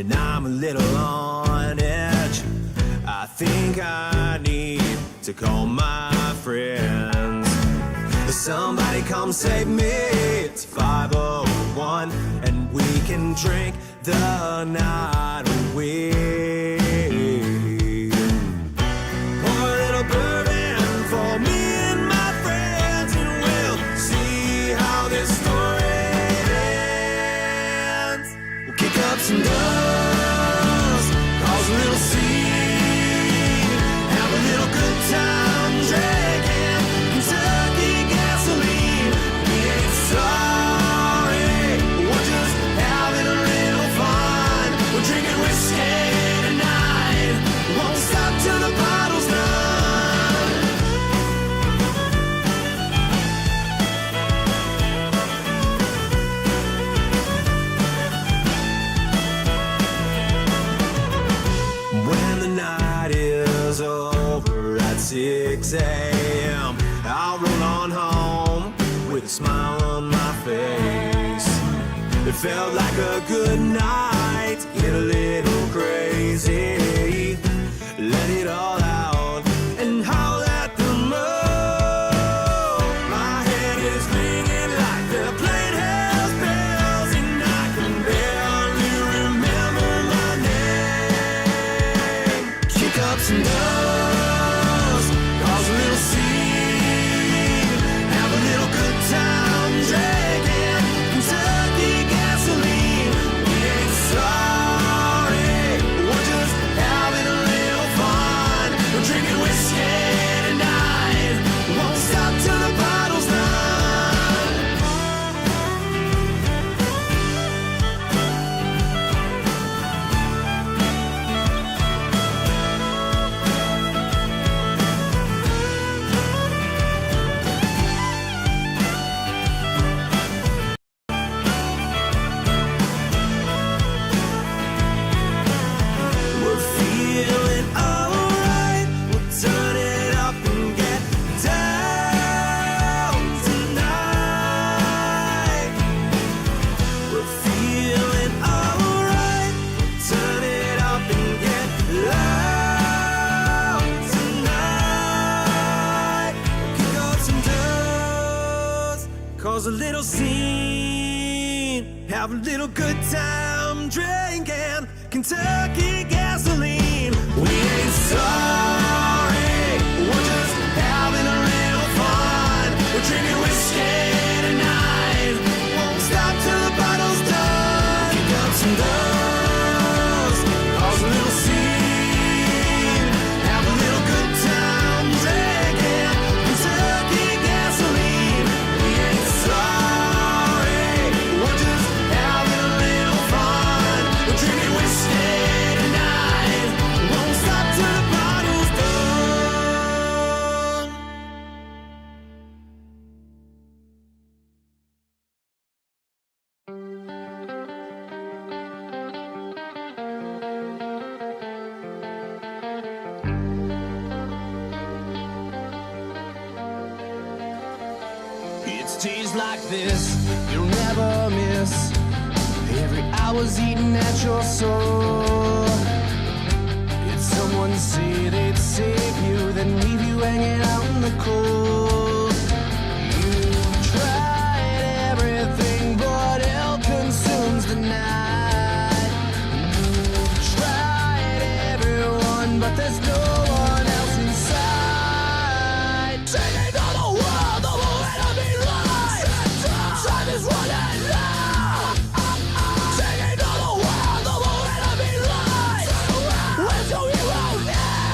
and I'm a little on edge. I think I need to call my friends. Somebody come save me. It's 5:01 and we can drink the night away. Pour a little bourbon for me and my friends, and we'll see how this story ends. We'll kick up some dust, cause a little scene, have a little good time drinking Kentucky gasoline. We ain't sorry, we're just having a little fun. We're drinking whiskey tonight, won't stop till the bottle's done. When the night is over at 6 a.m., I'll roll on home with a smile on my face. It felt like a good night, get a little crazy, let it all out and howl at the moon. My head is ringing like they're playing house bells, and I can barely remember my name. Kick up some dust, cause a little scene, have a little good time drinking Kentucky gasoline. We ain't sorry, we're just having a little fun. We're drinking whiskey tonight, won't stop till the bottle's done. We're feeling alright, we'll turn it up and get down tonight. We're feeling alright, we'll turn it up and get loud tonight. Kick up some dust, cause a little scene, have a little good time drinking Kentucky gasoline. We ain't sorry, we're just having a little fun. We're drinking whiskey tonight, won't stop till the bottle's done. Kick up some dust, cause a little scene, have a little good time drinking Kentucky gasoline. We ain't sorry, we're just having a little fun. We're drinking whiskey tonight, won't stop till the bottle's done. It's days like this you'll never miss. Every hour's eating at your soul. Did someone say they'd save you, then leave you hanging out in the cold? You've tried everything, but hell consumes the night. You've tried everyone, but there's no one else inside. Taking on the world, the enemy lies. Time is running out. Taking on the world, the enemy lies. Where's your hero now?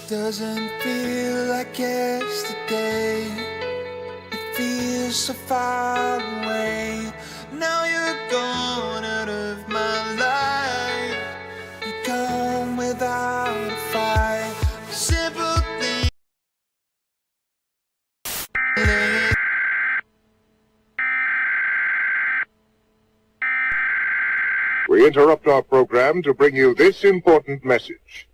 Doesn't feel like yesterday. It feels so far away. Now you're gone out of my life. You're gone without a fight. Simple thing. We interrupt our program to bring you this important message.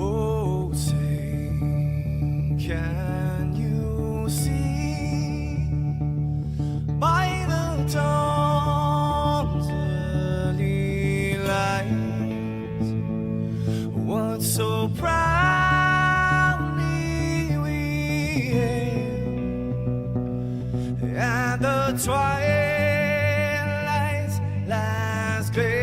Oh, say, can you see by the dawn's early light what so proudly we hailed at the twilight's last gleaming,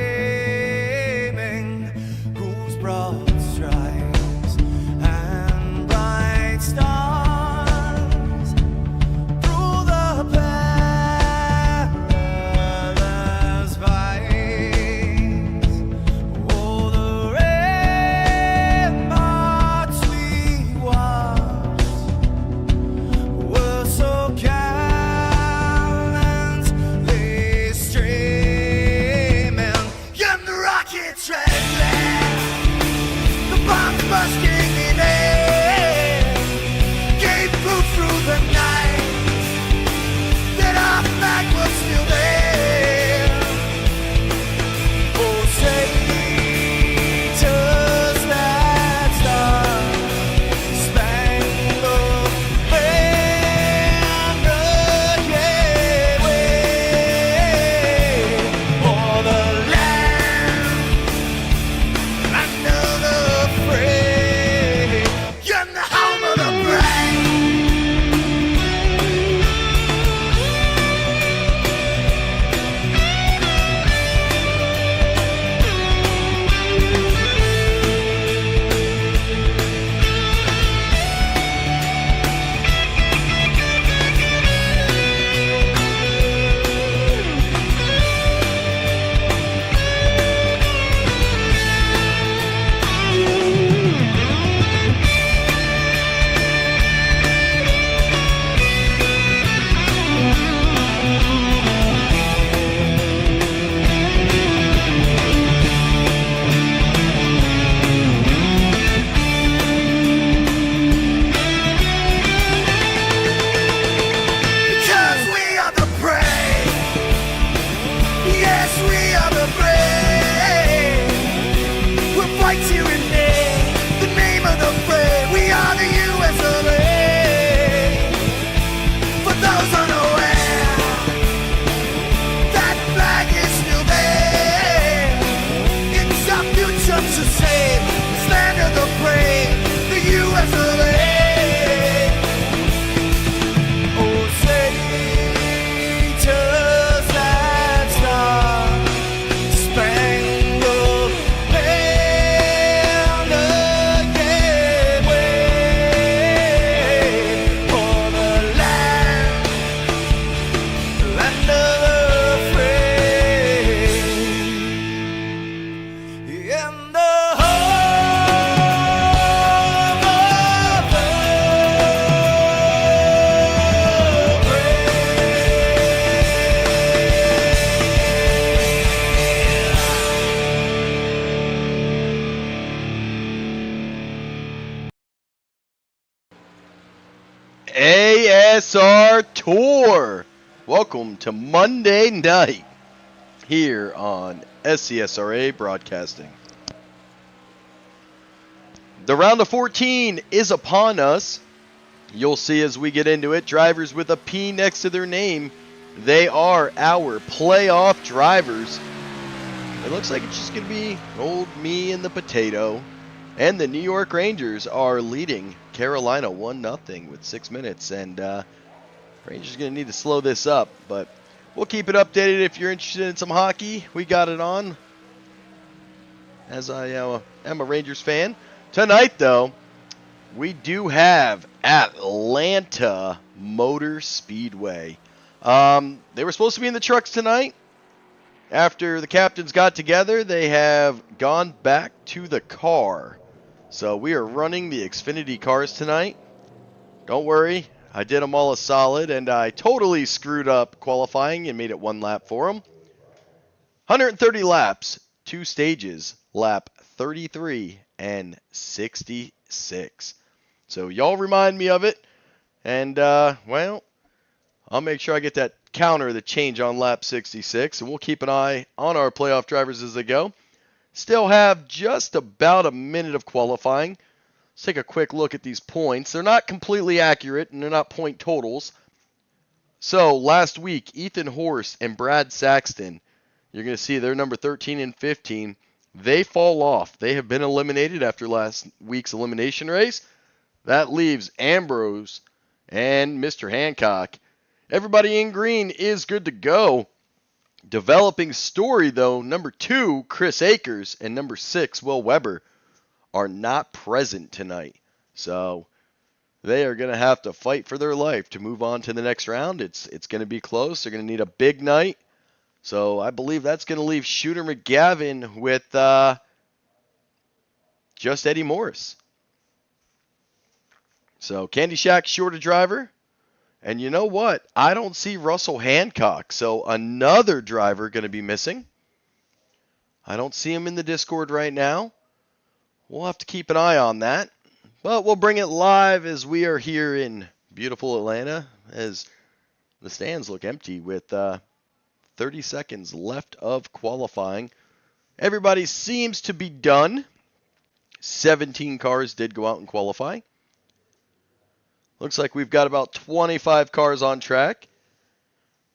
whose broad stripes and bright stars through the perilous fights, oh, the ramparts we watched were so gallant ASR Tour. Welcome to Monday night here on SCSRA Broadcasting. The round of 14 is upon us. You'll see as we get into it, drivers with a P next to their name. They are our playoff drivers. It looks like it's just going to be old me and the potato. And the New York Rangers are leading Carolina 1-0 with 6 minutes. And Rangers are going to need to slow this up. But we'll keep it updated. If you're interested in some hockey, we got it on. As I am a Rangers fan. Tonight, though, we do have Atlanta Motor Speedway. They were supposed to be in the trucks tonight. After the captains got together, they have gone back to the car. So we are running the Xfinity cars tonight. Don't worry, I did them all a solid, and I totally screwed up qualifying and made it 1 lap for them. 130 laps, 2 stages, lap 33 and 66. So y'all remind me of it, and well, I'll make sure I get that counter, the change on lap 66, and we'll keep an eye on our playoff drivers as they go. Still have just about a minute of qualifying. Let's take a quick look at these points. They're not completely accurate, and they're not point totals. So last week, Ethan Horst and Brad Saxton, you're going to see they're number 13 and 15. They fall off. They have been eliminated after last week's elimination race. That leaves Ambrose and Mr. Hancock. Everybody in green is good to go. Developing story, though, number 2, Chris Akers, and number 6, Will Weber, are not present tonight. So they are going to have to fight for their life to move on to the next round. It's going to be close. They're going to need a big night. So I believe that's going to leave Shooter McGavin with just Eddie Morris. So Candy Shack short a driver. And you know what? I don't see Russell Hancock. So another driver going to be missing. I don't see him in the Discord right now. We'll have to keep an eye on that. But we'll bring it live as we are here in beautiful Atlanta. As the stands look empty with 30 seconds left of qualifying. Everybody seems to be done. 17 cars did go out and qualify. Looks like we've got about 25 cars on track.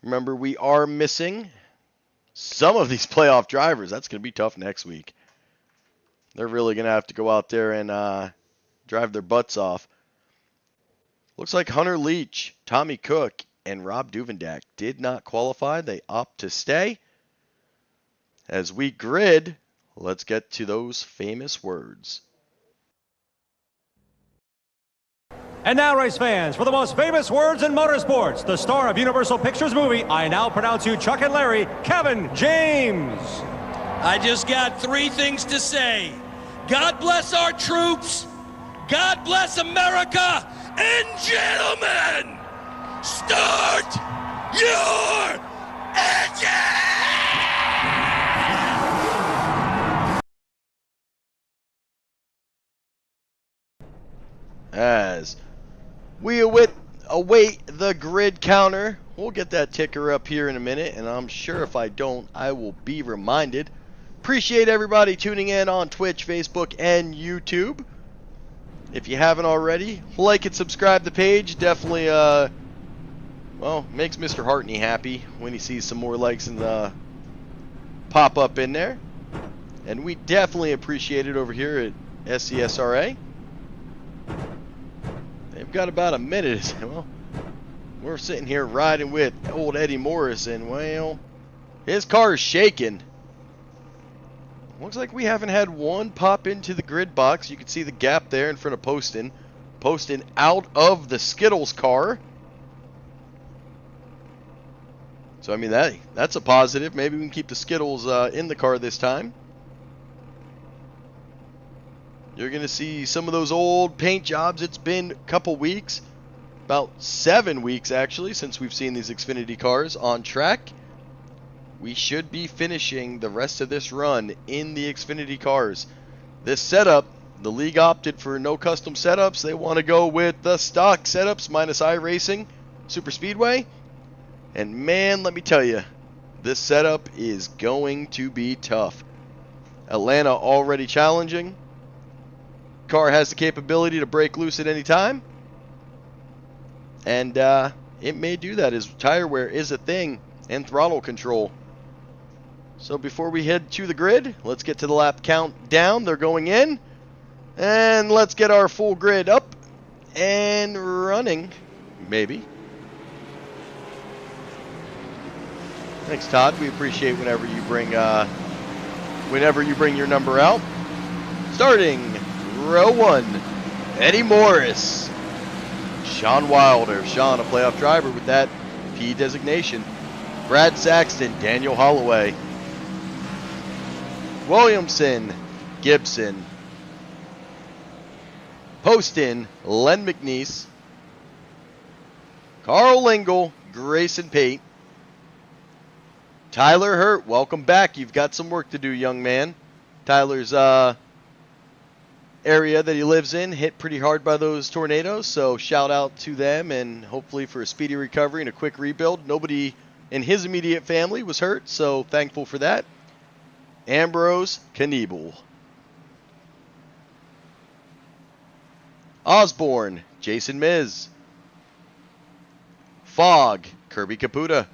Remember, we are missing some of these playoff drivers. That's going to be tough next week. They're really going to have to go out there and drive their butts off. Looks like Hunter Leach, Tommy Cook, and Rob Duvendak did not qualify. They opt to stay. As we grid, let's get to those famous words. And now, race fans, for the most famous words in motorsports, the star of Universal Pictures movie, I now pronounce you Chuck and Larry, Kevin James. I just got 3 things to say. God bless our troops, God bless America, and gentlemen, start your engine! As we await the grid counter, we'll get that ticker up here in a minute, and I'm sure if I don't, I will be reminded. Appreciate everybody tuning in on Twitch, Facebook, and YouTube. If you haven't already, like and subscribe the page. Definitely, well, makes Mr. Hartney happy when he sees some more likes and pop up in there. And we definitely appreciate it over here at SCSRA. They've got about a minute. Well, we're sitting here riding with old Eddie Morris, and, well, his car is shaking. Looks like we haven't had one pop into the grid box. You can see the gap there in front of Poston. Poston out of the Skittles car. So, I mean, that's a positive. Maybe we can keep the Skittles in the car this time. You're going to see some of those old paint jobs. It's been a couple weeks, about 7 weeks actually, since we've seen these Xfinity cars on track. We should be finishing the rest of this run in the Xfinity cars. This setup, the league opted for no custom setups. They want to go with the stock setups minus iRacing. Superspeedway. And man, let me tell you, this setup is going to be tough. Atlanta already challenging. Car has the capability to break loose at any time. And it may do that as tire wear is a thing and throttle control. So before we head to the grid, let's get to the lap countdown. They're going in. And let's get our full grid up and running. Maybe. Thanks, Todd. We appreciate whenever you bring your number out. Starting row 1, Eddie Morris. Sean Wilder. Sean, a playoff driver with that P designation. Brad Saxton, Daniel Holloway. Williamson, Gibson. Poston, Len McNeese. Carl Lingle, Grayson Pate. Tyler Hurt, welcome back. You've got some work to do, young man. Tyler's area that he lives in hit pretty hard by those tornadoes, so shout out to them and hopefully for a speedy recovery and a quick rebuild. Nobody in his immediate family was hurt, so thankful for that. Ambrose Kniebel. Osborne, Jason Miz. Fogg, Kirby Caputa.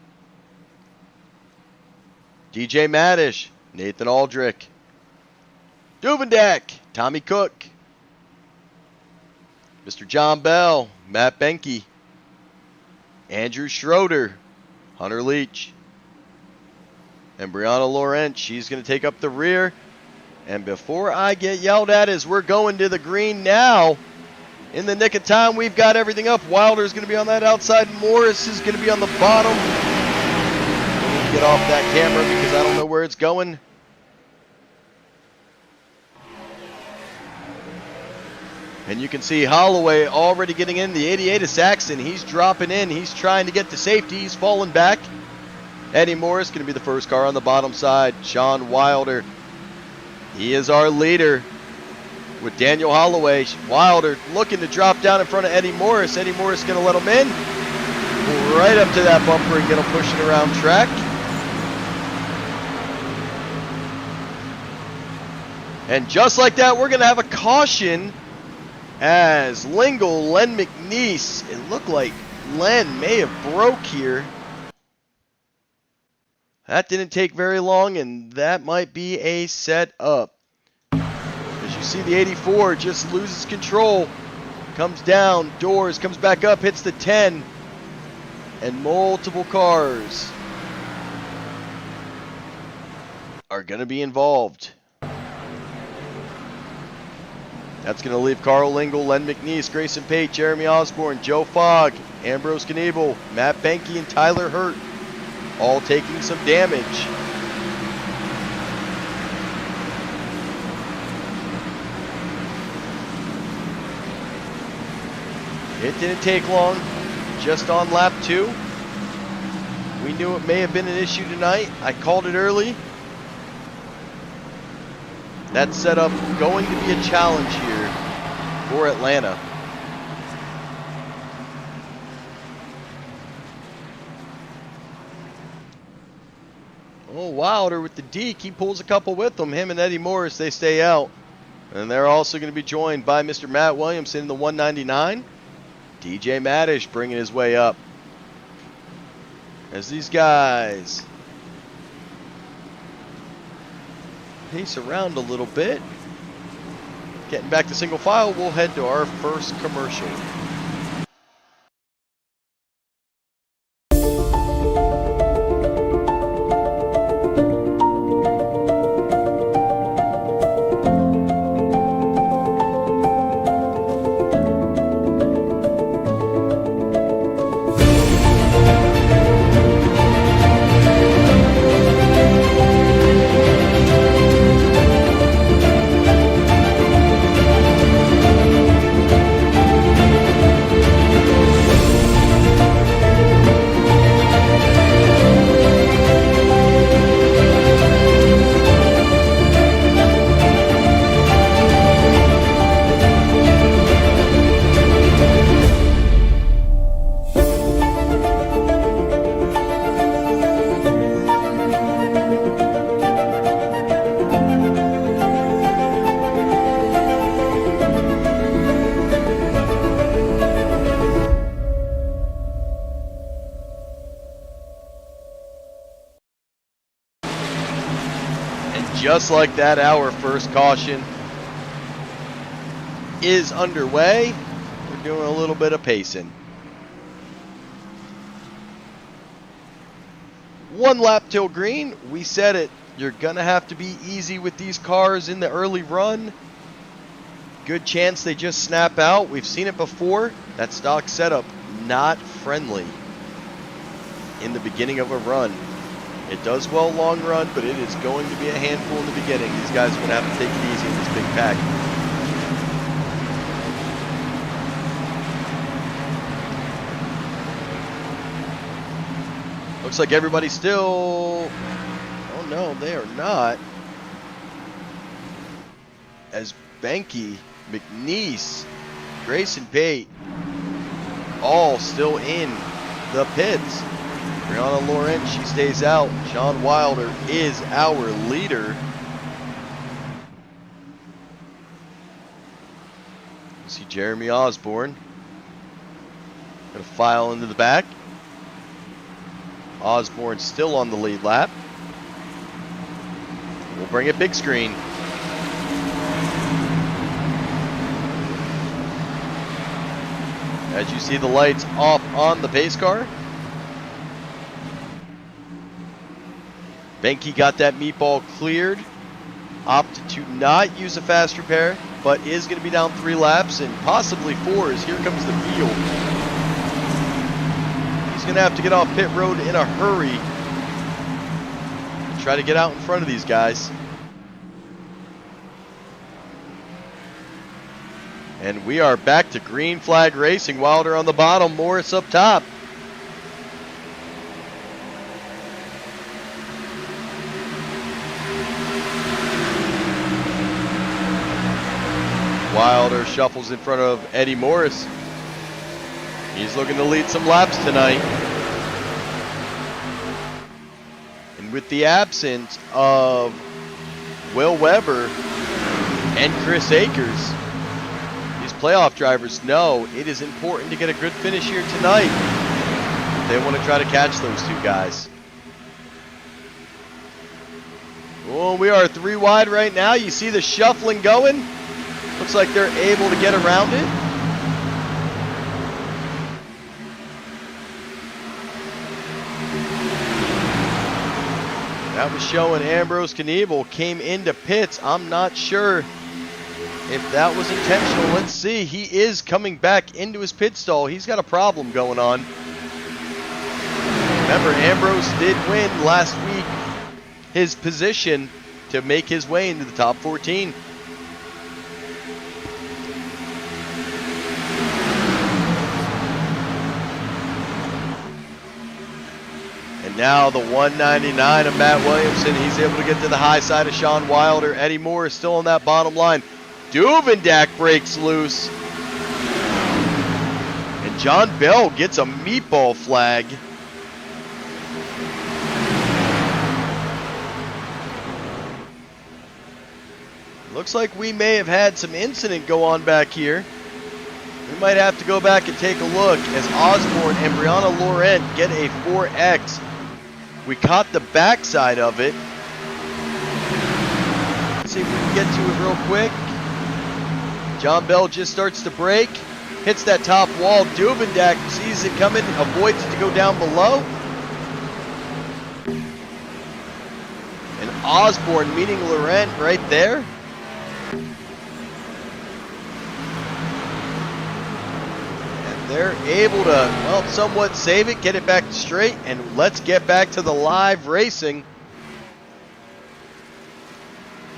DJ Maddish, Nathan Aldrich. Duvendak, Tommy Cook. Mr. John Bell, Matt Benke. Andrew Schroeder, Hunter Leach. And Brianna Laurent, she's going to take up the rear. And before I get yelled at as we're going to the green now, in the nick of time, we've got everything up. Wilder's going to be on that outside. Morris is going to be on the bottom. Get off that camera because I don't know where it's going. And you can see Holloway already getting in. The 88 of Saxon. He's dropping in. He's trying to get to safety. He's falling back. Eddie Morris going to be the first car on the bottom side. Sean Wilder. He is our leader with Daniel Holloway. Wilder looking to drop down in front of Eddie Morris. Eddie Morris going to let him in. Right up to that bumper and get him pushing around track. And just like that, we're going to have a caution as Lingle, Len McNeese. It looked like Len may have broke here. That didn't take very long, and that might be a setup. As you see, the 84 just loses control. Comes down, doors, comes back up, hits the 10. And multiple cars are going to be involved. That's going to leave Carl Lingle, Len McNeese, Grayson Pate, Jeremy Osborne, Joe Fogg, Ambrose Kniebel, Matt Benke, and Tyler Hurt, all taking some damage. It didn't take long, just on lap 2. We knew it may have been an issue tonight. I called it early. That setup going to be a challenge here for Atlanta. Oh, Wilder with the deke. He pulls a couple with him. Him and Eddie Morris, they stay out. And they're also going to be joined by Mr. Matt Williamson in the 199. DJ Maddish bringing his way up. As these guys pace around a little bit. Getting back to single file, we'll head to our first commercial. just like that, our first caution is underway. We're doing a little bit of pacing. 1 lap till green. We said it. You're going to have to be easy with these cars in the early run. Good chance they just snap out. We've seen it before. That stock setup, not friendly in the beginning of a run. It does well long run, but it is going to be a handful in the beginning. These guys are going to have to take it easy in this big pack. Looks like everybody's still... Oh no, they are not. As Benke, McNeese, Grayson Pate, all still in the pits. Brianna Laurent, she stays out. Sean Wilder is our leader. You see Jeremy Osborne. Gonna file into the back. Osborne still on the lead lap. We'll bring it big screen. As you see the lights off on the pace car. Benke got that meatball cleared. Opted to not use a fast repair, but is going to be down 3 laps and possibly 4 as here comes the field. He's going to have to get off pit road in a hurry and try to get out in front of these guys. And we are back to green flag racing. Wilder on the bottom, Morris up top. Wilder shuffles in front of Eddie Morris. He's looking to lead some laps tonight. And with the absence of Will Weber and Chris Akers, these playoff drivers know it is important to get a good finish here tonight. They want to try to catch those 2 guys. Well, we are 3 wide right now. You see the shuffling going. Looks like they're able to get around it. That was showing Ambrose Knievel came into pits. I'm not sure if that was intentional. Let's see. He is coming back into his pit stall. He's got a problem going on. Remember, Ambrose did win last week his position to make his way into the top 14. Now the 199 of Matt Williamson. He's able to get to the high side of Sean Wilder. Eddie Moore is still on that bottom line. Duvendak breaks loose. And John Bell gets a meatball flag. Looks like we may have had some incident go on back here. We might have to go back and take a look as Osborne and Brianna Laurent get a 4X. We caught the backside of it. Let's see if we can get to it real quick. John Bell just starts to brake. Hits that top wall. Duvendak sees it coming, avoids it to go down below. And Osborne meeting Laurent right there. They're able to, well, somewhat save it, get it back straight, and let's get back to the live racing.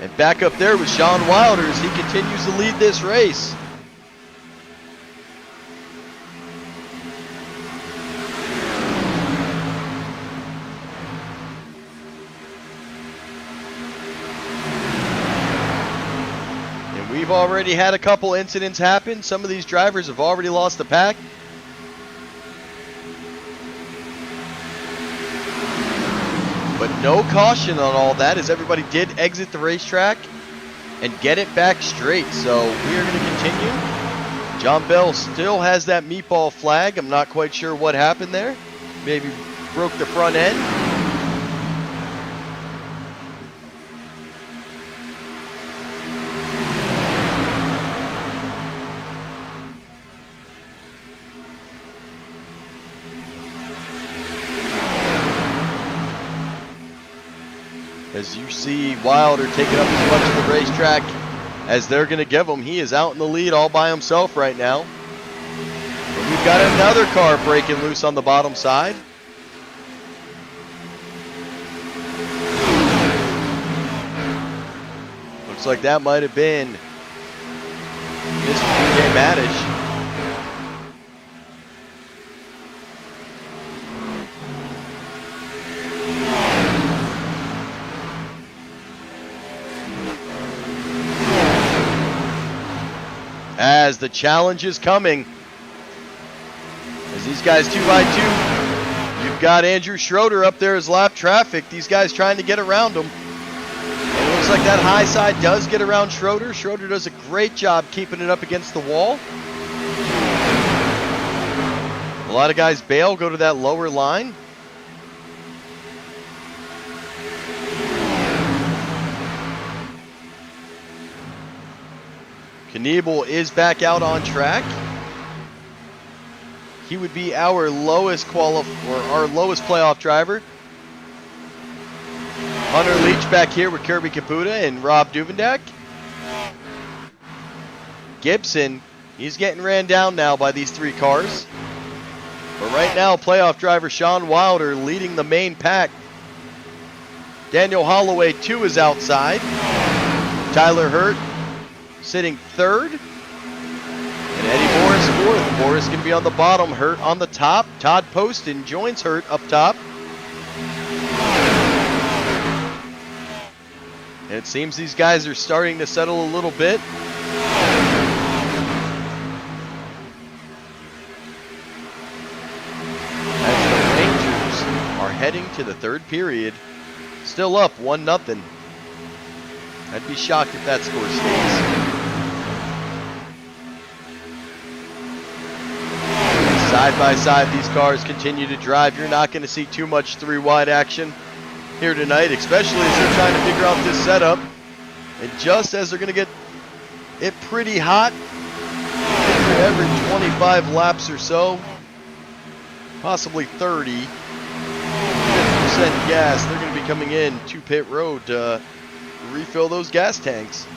And back up there with Sean Wilder as he continues to lead this race. We've already had a couple incidents happen. Some of these drivers have already lost the pack. But no caution on all that, as everybody did exit the racetrack and get it back straight. So we are going to continue. John Bell still has that meatball flag. I'm not quite sure what happened there. Maybe broke the front end. As you see Wilder taking up as much of the racetrack as they're going to give him. He is out in the lead all by himself right now. And we've got another car breaking loose on the bottom side. Looks like that might have been Mr. PJ Madish. As the challenge is coming, as these guys 2x2, you've got Andrew Schroeder up there as lap traffic. These guys trying to get around him. And it looks like that high side does get around Schroeder. Schroeder does a great job keeping it up against the wall. A lot of guys bail, go to that lower line. Kniebel is back out on track. He would be our lowest playoff driver. Hunter Leach back here with Kirby Caputa and Rob Duvendak. Gibson, he's getting ran down now by these three cars. But right now, playoff driver Sean Wilder leading the main pack. Daniel Holloway, 2, is outside. Tyler Hurt sitting 3rd. And Eddie Morris 4th. Morris going to be on the bottom, Hurt on the top. Todd Poston joins Hurt up top. And it seems these guys are starting to settle a little bit. As the Rangers are heading to the 3rd period. Still up 1-0. I'd be shocked if that score stays. Side by side, these cars continue to drive. You're not going to see too much 3-wide action here tonight, especially as they're trying to figure out this setup. And just as they're going to get it pretty hot, every 25 laps or so, possibly 30, 50% gas, they're going to be coming in to pit road to refill those gas tanks.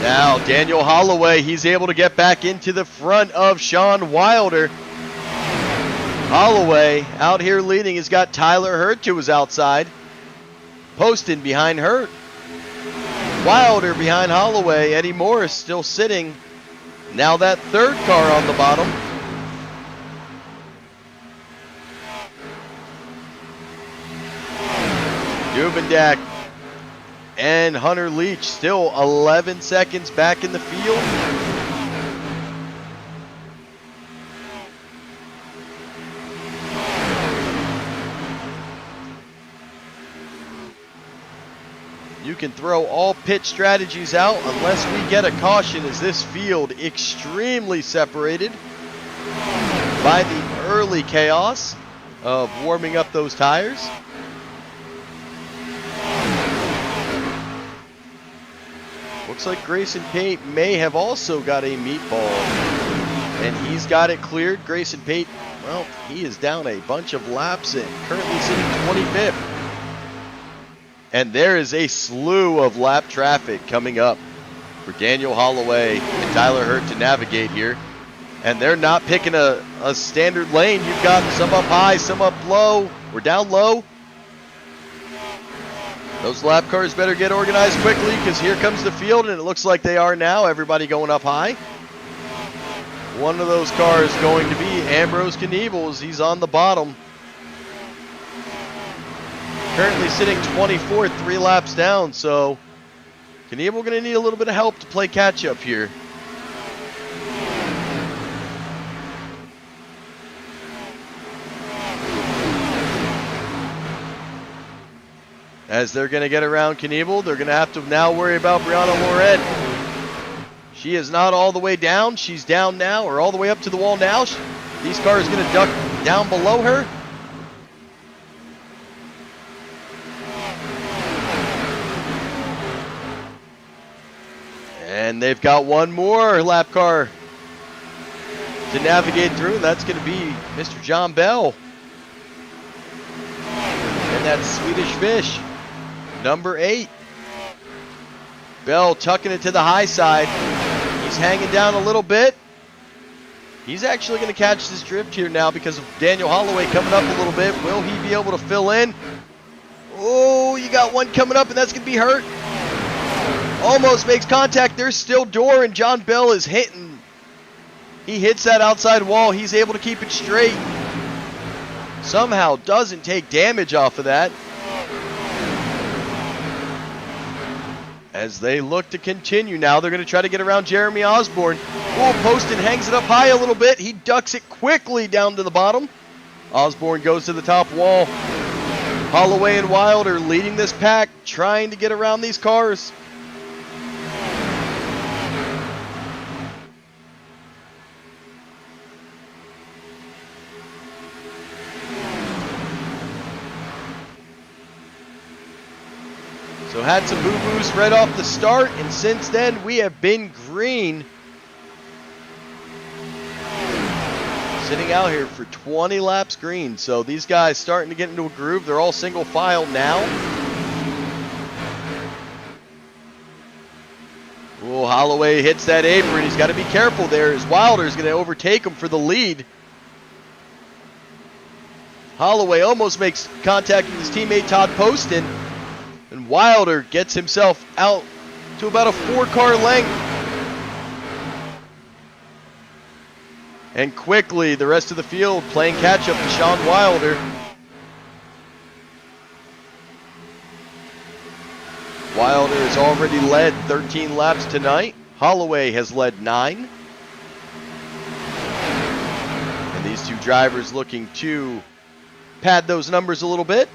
Now, Daniel Holloway, he's able to get back into the front of Sean Wilder. Holloway out here leading. He's got Tyler Hurt to his outside. Poston behind Hurt. Wilder behind Holloway. Eddie Morris still sitting. Now that 3rd car on the bottom. Duvendak and Hunter Leach still 11 seconds back in the field. You can throw all pit strategies out unless we get a caution, as this field extremely separated by the early chaos of warming up those tires. Looks like Grayson Pate may have also got a meatball, and he's got it cleared. Grayson Pate, well, he is down a bunch of laps and currently sitting 25th. And there is a slew of lap traffic coming up for Daniel Holloway and Tyler Hurt to navigate here. And they're not picking a standard lane. You've got some up high, some up low. We're down low. Those lap cars better get organized quickly, because here comes the field, and it looks like they are now. Everybody going up high. One of those cars going to be Ambrose Kniebel, as he's on the bottom. Currently sitting 24th, 3 laps down, so Kniebel going to need a little bit of help to play catch up here. As they're going to get around Kniebel, they're going to have to now worry about Brianna Loret. She is not all the way down. She's down now, or all the way up to the wall now. These cars are going to duck down below her. And they've got one more lap car to navigate through, and that's going to be Mr. John Bell. And that Swedish fish, number 8. Bell tucking it to the high side. He's hanging down a little bit. He's actually going to catch this drift here now because of Daniel Holloway coming up a little bit. Will he be able to fill in? Oh, you got one coming up, and that's going to be hurt. Almost makes contact. There's still door, and John Bell is hitting. He hits that outside wall. He's able to keep it straight. Somehow doesn't take damage off of that. As they look to continue now, they're going to try to get around Jeremy Osborne. Oh, Poston hangs it up high a little bit. He ducks it quickly down to the bottom. Osborne goes to the top wall. Holloway and Wilder leading this pack, trying to get around these cars. So had some boo-boos right off the start, and since then we have been green. Sitting out here for 20 laps green. So these guys starting to get into a groove. They're all single file now. Oh, Holloway hits that apron. He's got to be careful there as Wilder's going to overtake him for the lead. Holloway almost makes contact with his teammate Todd Poston. And Wilder gets himself out to about a 4-car length. And quickly, the rest of the field playing catch-up to Sean Wilder. Wilder has already led 13 laps tonight. Holloway has led 9. And these two drivers looking to pad those numbers a little bit.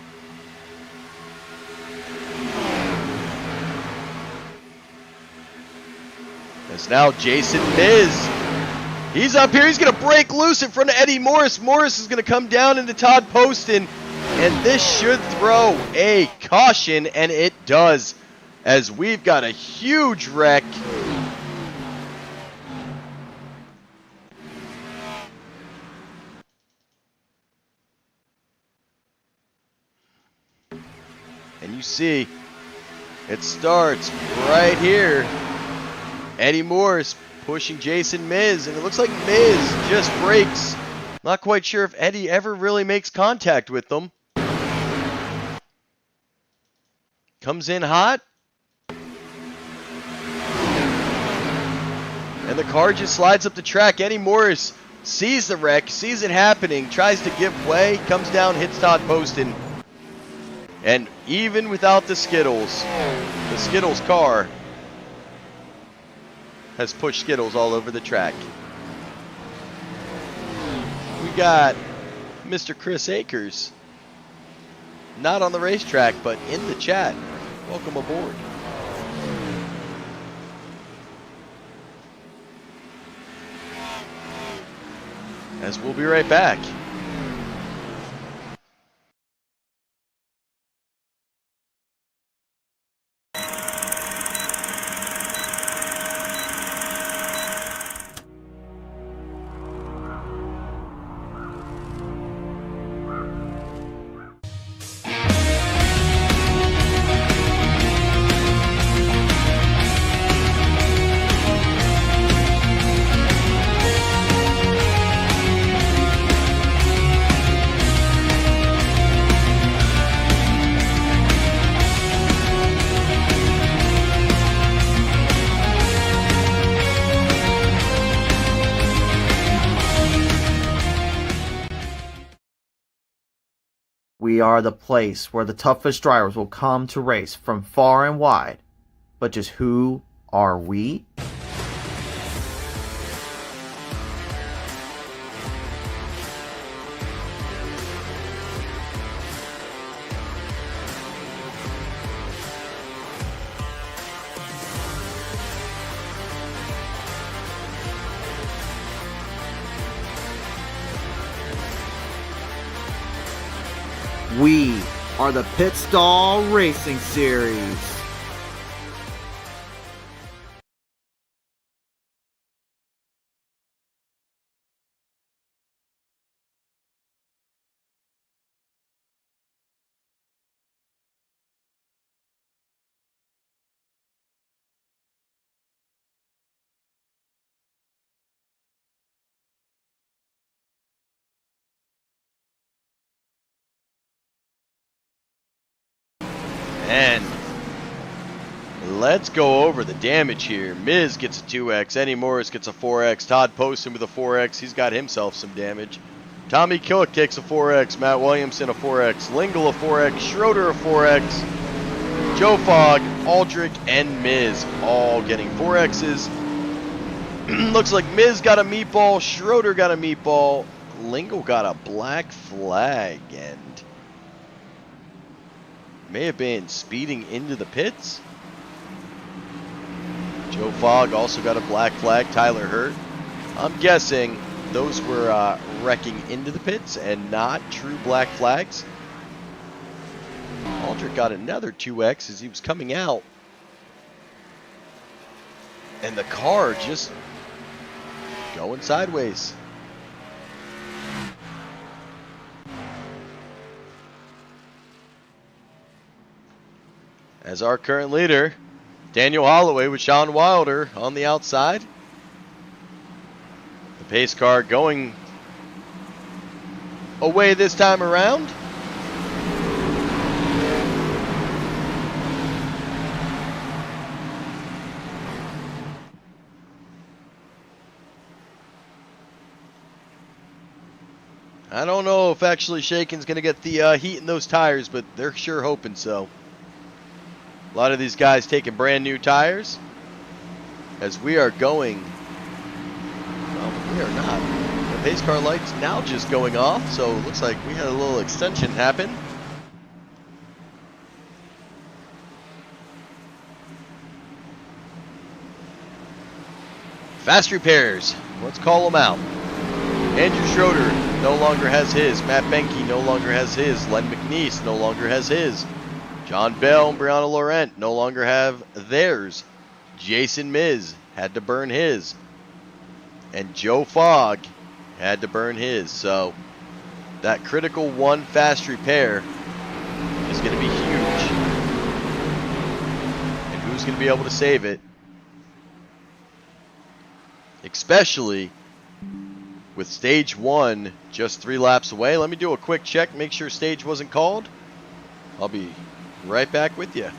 As now Jason Miz. He's up here. He's going to break loose in front of Eddie Morris. Morris is going to come down into Todd Poston. And this should throw a caution. And it does. As we've got a huge wreck. And you see, it starts right here. Eddie Morris pushing Jason Miz, and it looks like Miz just breaks. Not quite sure if Eddie ever really makes contact with them. Comes in hot. And the car just slides up the track. Eddie Morris sees the wreck, sees it happening, tries to give way, comes down, hits Todd Poston. And even without the Skittles car has pushed Skittles all over the track. We got Mr. Chris Akers, not on the racetrack, but in the chat. Welcome aboard. As we'll be right back. We are the place where the toughest drivers will come to race from far and wide. But just who are we? We are the Pit Stall Racing Series. And let's go over the damage here. Miz gets a 2x. Eddie Morris gets a 4x. Todd Poston with a 4x. He's got himself some damage. Tommy Killick takes a 4x. Matt Williamson a 4x. Lingle a 4x. Schroeder a 4x. Joe Fogg, Aldrich, and Miz all getting 4x's. Looks like Miz got a meatball. Schroeder got a meatball. Lingle got a black flag. And may have been speeding into the pits. Joe Fogg also got a black flag. Tyler Hurt. I'm guessing those were wrecking into the pits and not true black flags. Aldrich got another 2x as he was coming out. And the car just going sideways. As our current leader, Daniel Holloway with Sean Wilder on the outside. The pace car going away this time around. I don't know if actually Shakin's going to get the heat in those tires, but they're sure hoping so. A lot of these guys taking brand new tires as we are going. Well, we are not. The pace car light's now just going off, so it looks like we had a little extension happen. Fast repairs. Let's call them out. Andrew Schroeder no longer has his. Matt Benke no longer has his. Len McNeese no longer has his. John Bell and Brianna Laurent no longer have theirs. Jason Miz had to burn his. And Joe Fogg had to burn his. So that critical one fast repair is going to be huge. And who's going to be able to save it? Especially with stage 1 just 3 laps away. Let me do a quick check, make sure stage wasn't called. I'll be right back with you.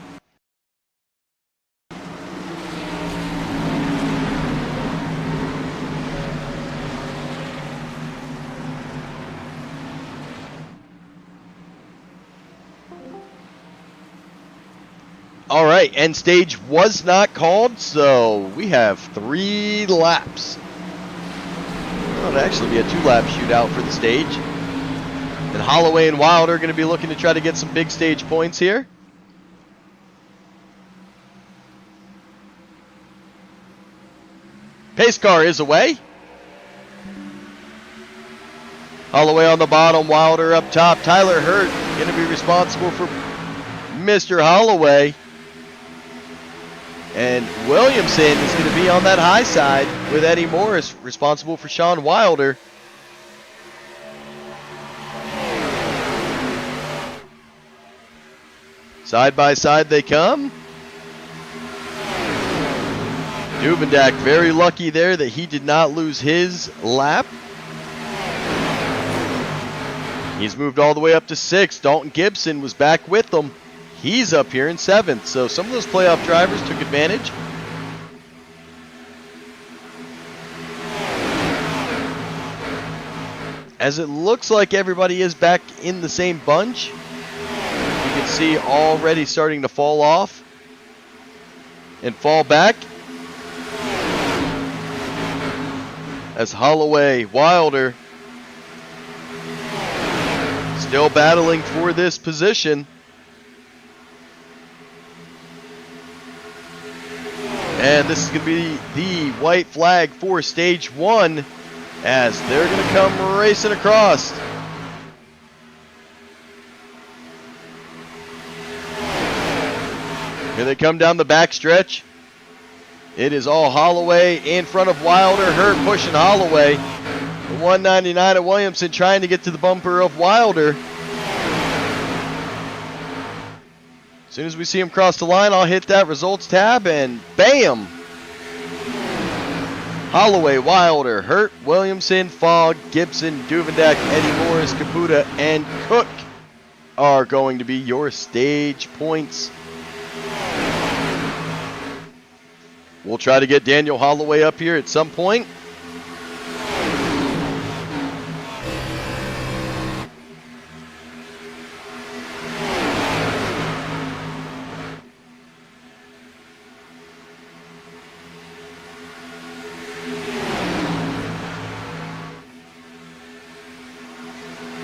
All right, and stage was not called, so we have 3 laps. Well, it'll actually be a 2-lap shootout for the stage. And Holloway and Wilder are going to be looking to try to get some big stage points here. Pace car is away. Holloway on the bottom, Wilder up top. Tyler Hurt going to be responsible for Mr. Holloway. And Williamson is going to be on that high side with Eddie Morris responsible for Sean Wilder. Side by side they come. Duvendak very lucky there that he did not lose his lap. He's moved all the way up to 6th. Dalton Gibson was back with them. He's up here in 7th. So some of those playoff drivers took advantage. As it looks like everybody is back in the same bunch. You can see already starting to fall off and fall back. As Holloway, Wilder still battling for this position. And this is going to be the white flag for stage 1 as they're going to come racing across. Here they come down the back stretch. It is all Holloway in front of Wilder. Hurt pushing Holloway. The 199 at Williamson trying to get to the bumper of Wilder. As soon as we see him cross the line, I'll hit that results tab and bam! Holloway, Wilder, Hurt, Williamson, Fogg, Gibson, Duvendak, Eddie Morris, Caputa, and Cook are going to be your stage points. We'll try to get Daniel Holloway up here at some point.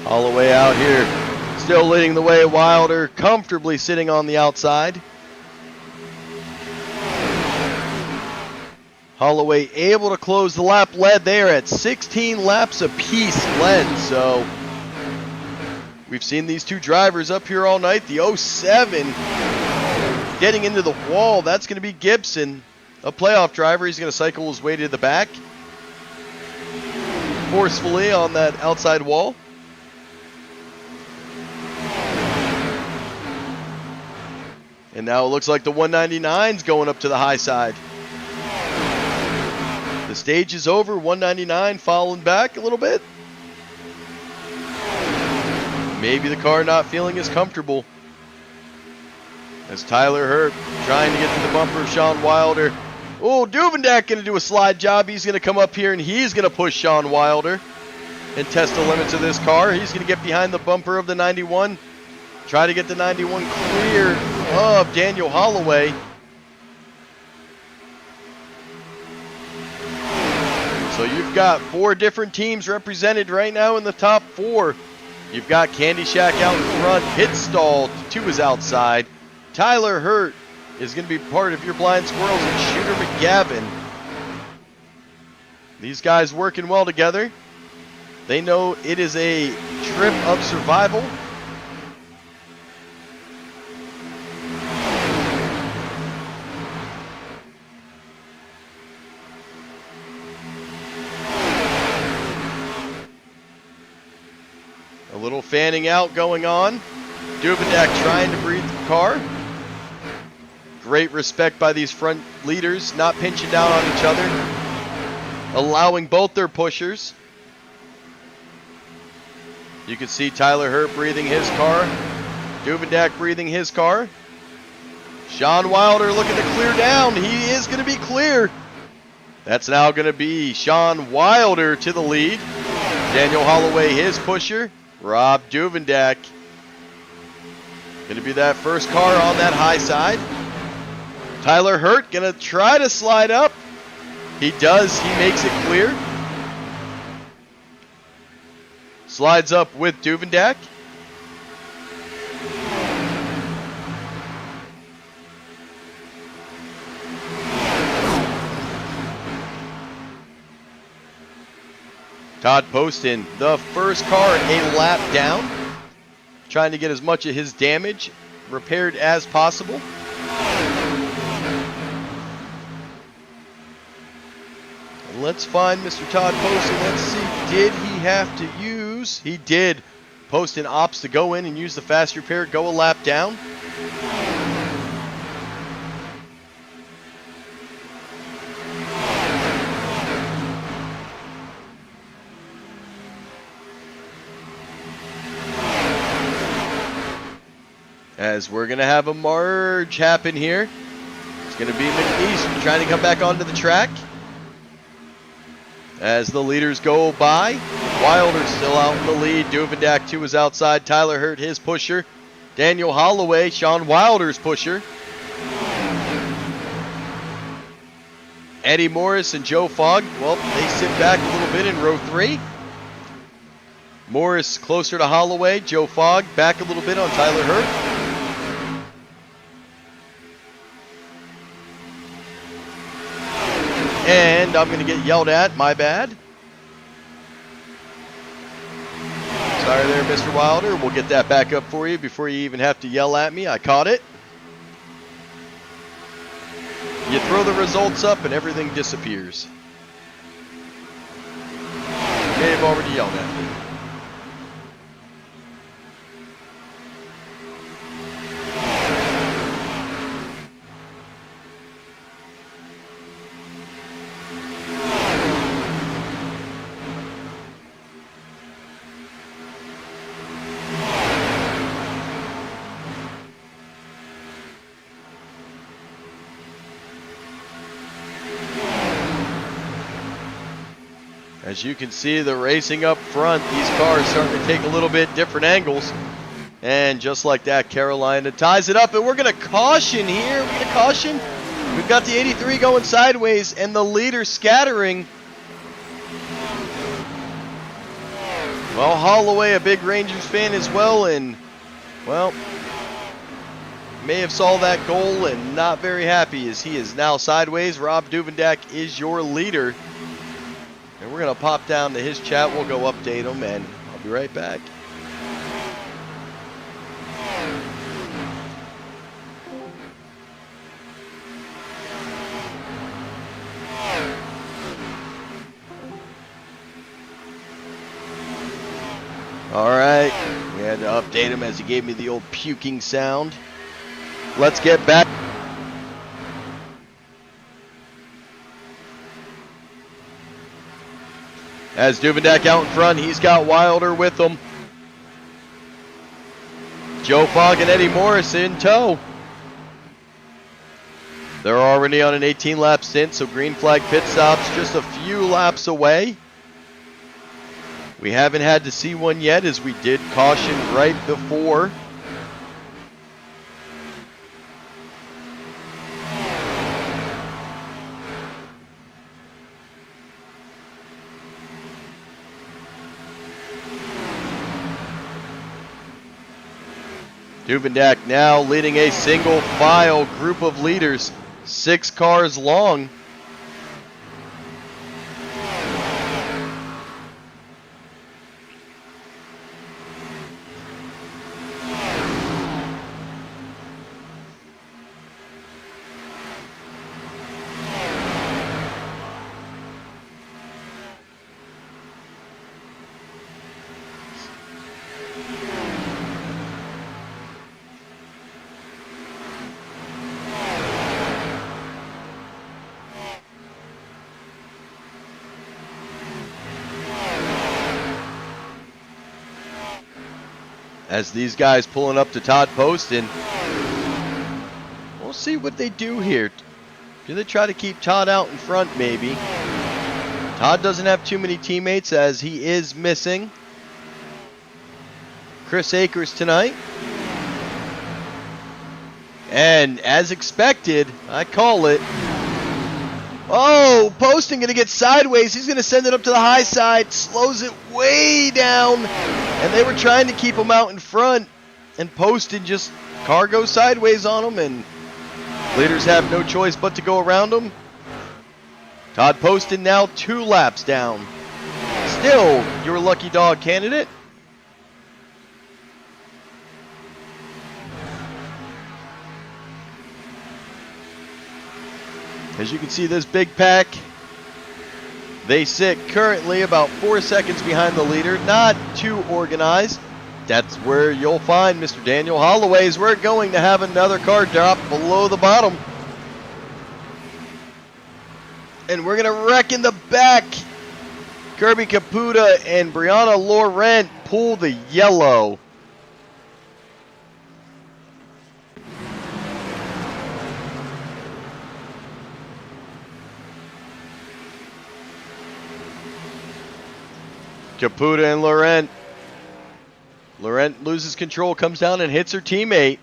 Holloway out here, still leading the way. Wilder comfortably sitting on the outside. Holloway able to close the lap lead. They are at 16 laps apiece led. So we've seen these two drivers up here all night. The 07 getting into the wall. That's going to be Gibson, a playoff driver. He's going to cycle his way to the back forcefully on that outside wall. And now it looks like the 199's going up to the high side. The stage is over. 199 falling back a little bit. Maybe the car not feeling as comfortable. As Tyler Hurt trying to get to the bumper of Sean Wilder. Oh, Duvendak going to do a slide job. He's going to come up here and he's going to push Sean Wilder and test the limits of this car. He's going to get behind the bumper of the 91. Try to get the 91 clear of Daniel Holloway. So you've got 4 different teams represented right now in the top 4. You've got Candy Shack out in front. Pit Stall 2 is outside. Tyler Hurt is going to be part of your Blind Squirrels, and Shooter McGavin. These guys working well together. They know it is a trip of survival. A little fanning out going on. Duvendak trying to breathe the car. Great respect by these front leaders, not pinching down on each other, allowing both their pushers. You can see Tyler Hurt breathing his car. Duvendak breathing his car. Sean Wilder looking to clear down. He is going to be clear. That's now going to be Sean Wilder to the lead. Daniel Holloway, his pusher. Rob Duvendak. Going to be that first car on that high side. Tyler Hurt going to try to slide up. He does. He makes it clear. Slides up with Duvendak. Todd Poston, the first car a lap down, trying to get as much of his damage repaired as possible. And let's find Mr. Todd Poston. Let's see, did he have to use? He did. Poston opts to go in and use the fast repair, go a lap down. As we're going to have a merge happen here. It's going to be McNeese trying to come back onto the track. As the leaders go by, Wilder's still out in the lead. Duvendak 2 is outside. Tyler Hurt, his pusher. Daniel Holloway, Sean Wilder's pusher. Eddie Morris and Joe Fogg, well, they sit back a little bit in row 3. Morris closer to Holloway. Joe Fogg back a little bit on Tyler Hurt. And I'm going to get yelled at. My bad. Sorry there, Mr. Wilder. We'll get that back up for you before you even have to yell at me. I caught it. You throw the results up and everything disappears. You may have already yelled at me. As you can see, the racing up front, these cars starting to take a little bit different angles. And just like that, Carolina ties it up. And we're going to caution here. We're going to caution. We've got the 83 going sideways and the leader scattering. Well, Holloway, a big Rangers fan as well. And, well, may have saw that goal and not very happy as he is now sideways. Rob Duvendak is your leader. And we're going to pop down to his chat. We'll go update him, and I'll be right back. All right. We had to update him as he gave me the old puking sound. Let's get back. As Duvendak out in front, he's got Wilder with him. Joe Fogg and Eddie Morris in tow. They're already on an 18-lap stint, so green flag pit stops just a few laps away. We haven't had to see one yet, as we did caution right before. Duvendak now leading a single file group of leaders, 6 cars long. As these guys pulling up to Todd Poston. We'll see what they do here. Do they try to keep Todd out in front, maybe? Todd doesn't have too many teammates, as he is missing Chris Akers tonight. And as expected, I call it. Oh, Poston going to get sideways. He's going to send it up to the high side. Slows it way down. And they were trying to keep him out in front. And Poston just car goes sideways on him. And leaders have no choice but to go around him. Todd Poston now 2 laps down. Still your lucky dog candidate. As you can see, this big pack, they sit currently about 4 seconds behind the leader. Not too organized. That's where you'll find Mr. Daniel Holloway, as we're going to have another car drop below the bottom. And we're going to wreck in the back. Kirby Caputa and Brianna Laurent pull the yellow. Caputa and Laurent. Laurent loses control, comes down and hits her teammate.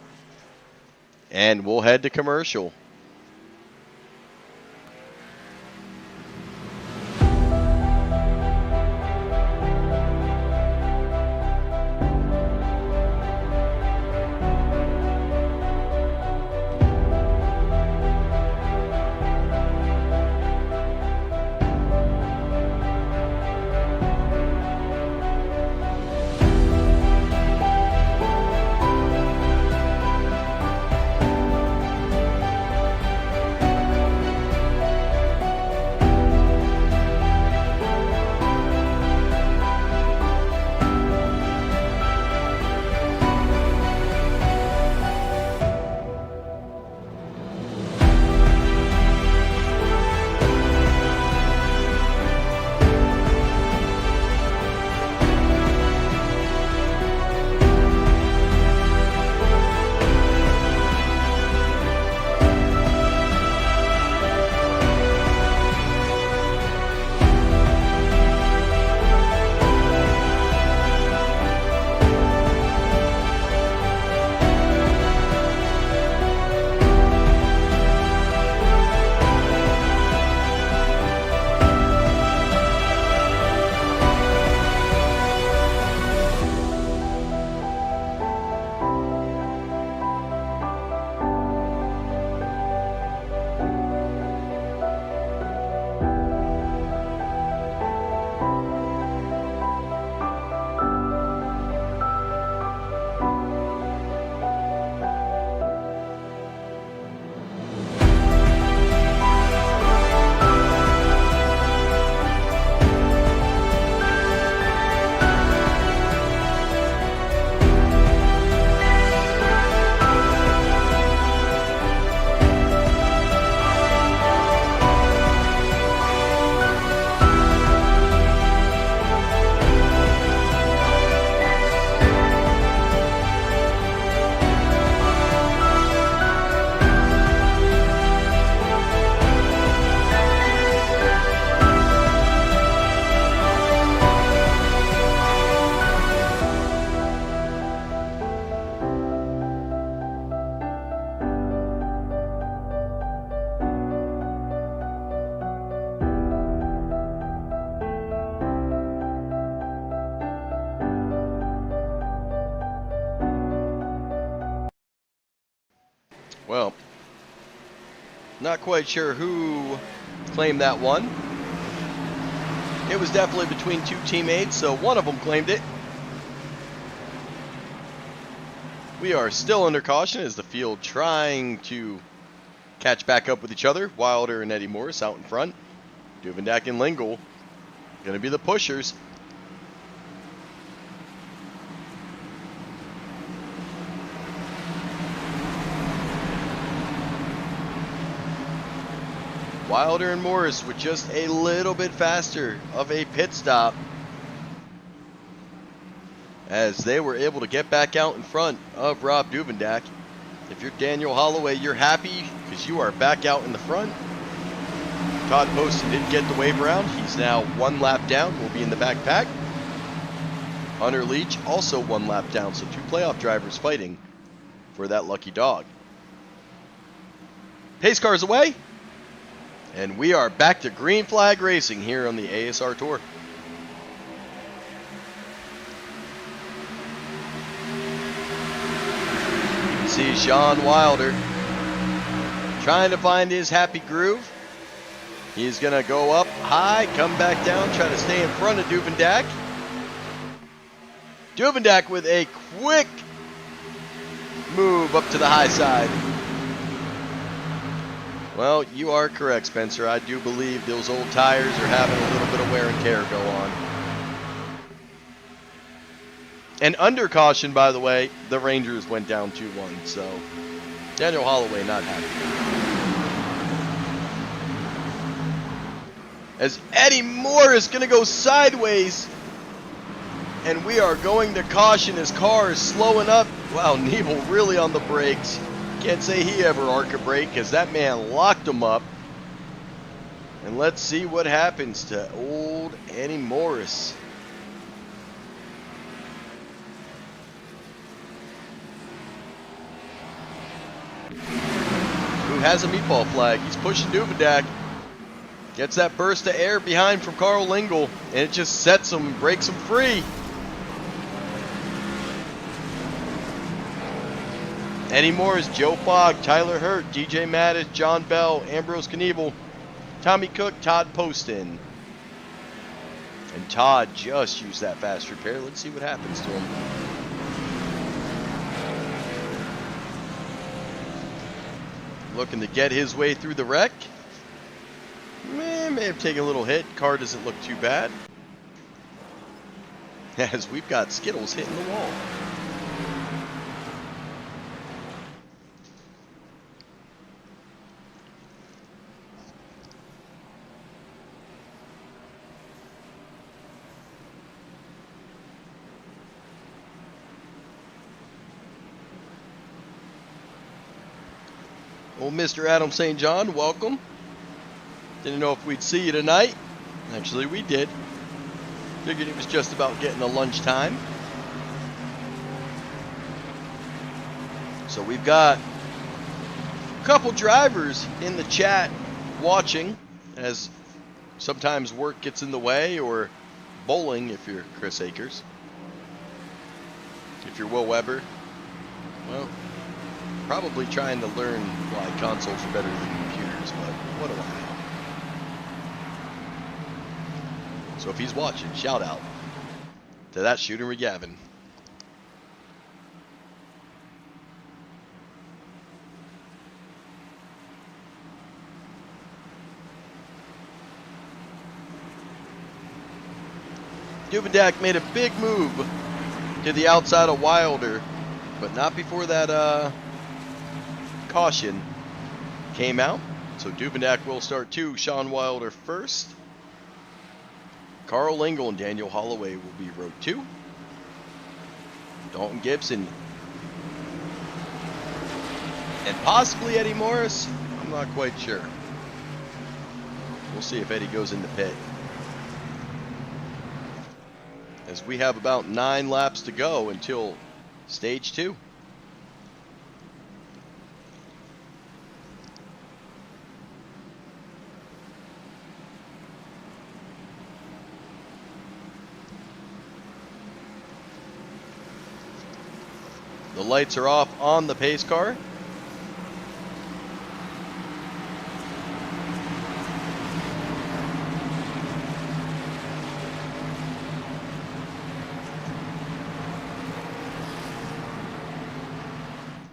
And we'll head to commercial. Well, not quite sure who claimed that one. It was definitely between two teammates, so one of them claimed it. We are still under caution as the field trying to catch back up with each other. Wilder and Eddie Morris out in front. Duvendak and Lingle going to be the pushers. Wilder and Morris with just a little bit faster of a pit stop as they were able to get back out in front of Rob Duvendak. If you're Daniel Holloway, you're happy because you are back out in the front. Todd Poston didn't get the wave around. He's now one lap down, will be in the backpack. Hunter Leach also one lap down, so two playoff drivers fighting for that lucky dog. Pace cars away. And we are back to green flag racing here on the ASR Tour. See Sean Wilder trying to find his happy groove. He's going to go up high, come back down, try to stay in front of Duvendak. Duvendak with a quick move up to the high side. Well, you are correct, Spencer. I do believe those old tires are having a little bit of wear and tear go on. And under caution, by the way, the Rangers went down 2-1, so Daniel Holloway not happy. As Eddie Moore is going to go sideways, and we are going to caution. His car is slowing up. Wow, Nebel really on the brakes. Can't say he ever arc a brake because that man locked him up. And let's see what happens to old Eddie Morris. Who has a meatball flag? He's pushing Duvendak. Gets that burst of air behind from Carl Lingle, and it just sets him, breaks him free. Eddie Morris, Joe Fogg, Tyler Hurt, DJ Mattis, John Bell, Ambrose Knievel, Tommy Cook, Todd Poston. And Todd just used that fast repair. Let's see what happens to him. Looking to get his way through the wreck. May have taken a little hit. Car doesn't look too bad. As we've got Skittles hitting the wall. Old Mr. Adam St. John, welcome. Didn't know if we'd see you tonight. Actually, we did. Figured it was just about getting to lunchtime. So we've got a couple drivers in the chat watching, as sometimes work gets in the way, or bowling if you're Chris Akers. If you're Will Weber, well, probably trying to learn why consoles are better than computers, but what do I know? So if he's watching, shout out to that shooter McGavin. Duvendak made a big move to the outside of Wilder, but not before that caution came out. So Duvendak will start 2, Sean Wilder first. Carl Lingle and Daniel Holloway will be row 2. Dalton Gibson and possibly Eddie Morris. I'm not quite sure. We'll see if Eddie goes into pit. As we have about 9 laps to go until stage 2. The lights are off on the pace car.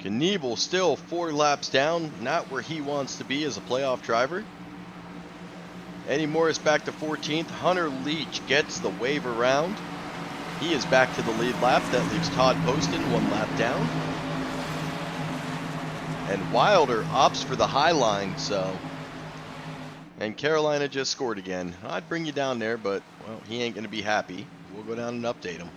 Knievel still 4 laps down, not where he wants to be as a playoff driver. Eddie Morris back to 14th. Hunter Leach gets the wave around. He is back to the lead lap. That leaves Todd Poston 1 lap down. And Wilder opts for the high line, so. And Carolina just scored again. I'd bring you down there, but, well, he ain't going to be happy. We'll go down and update him.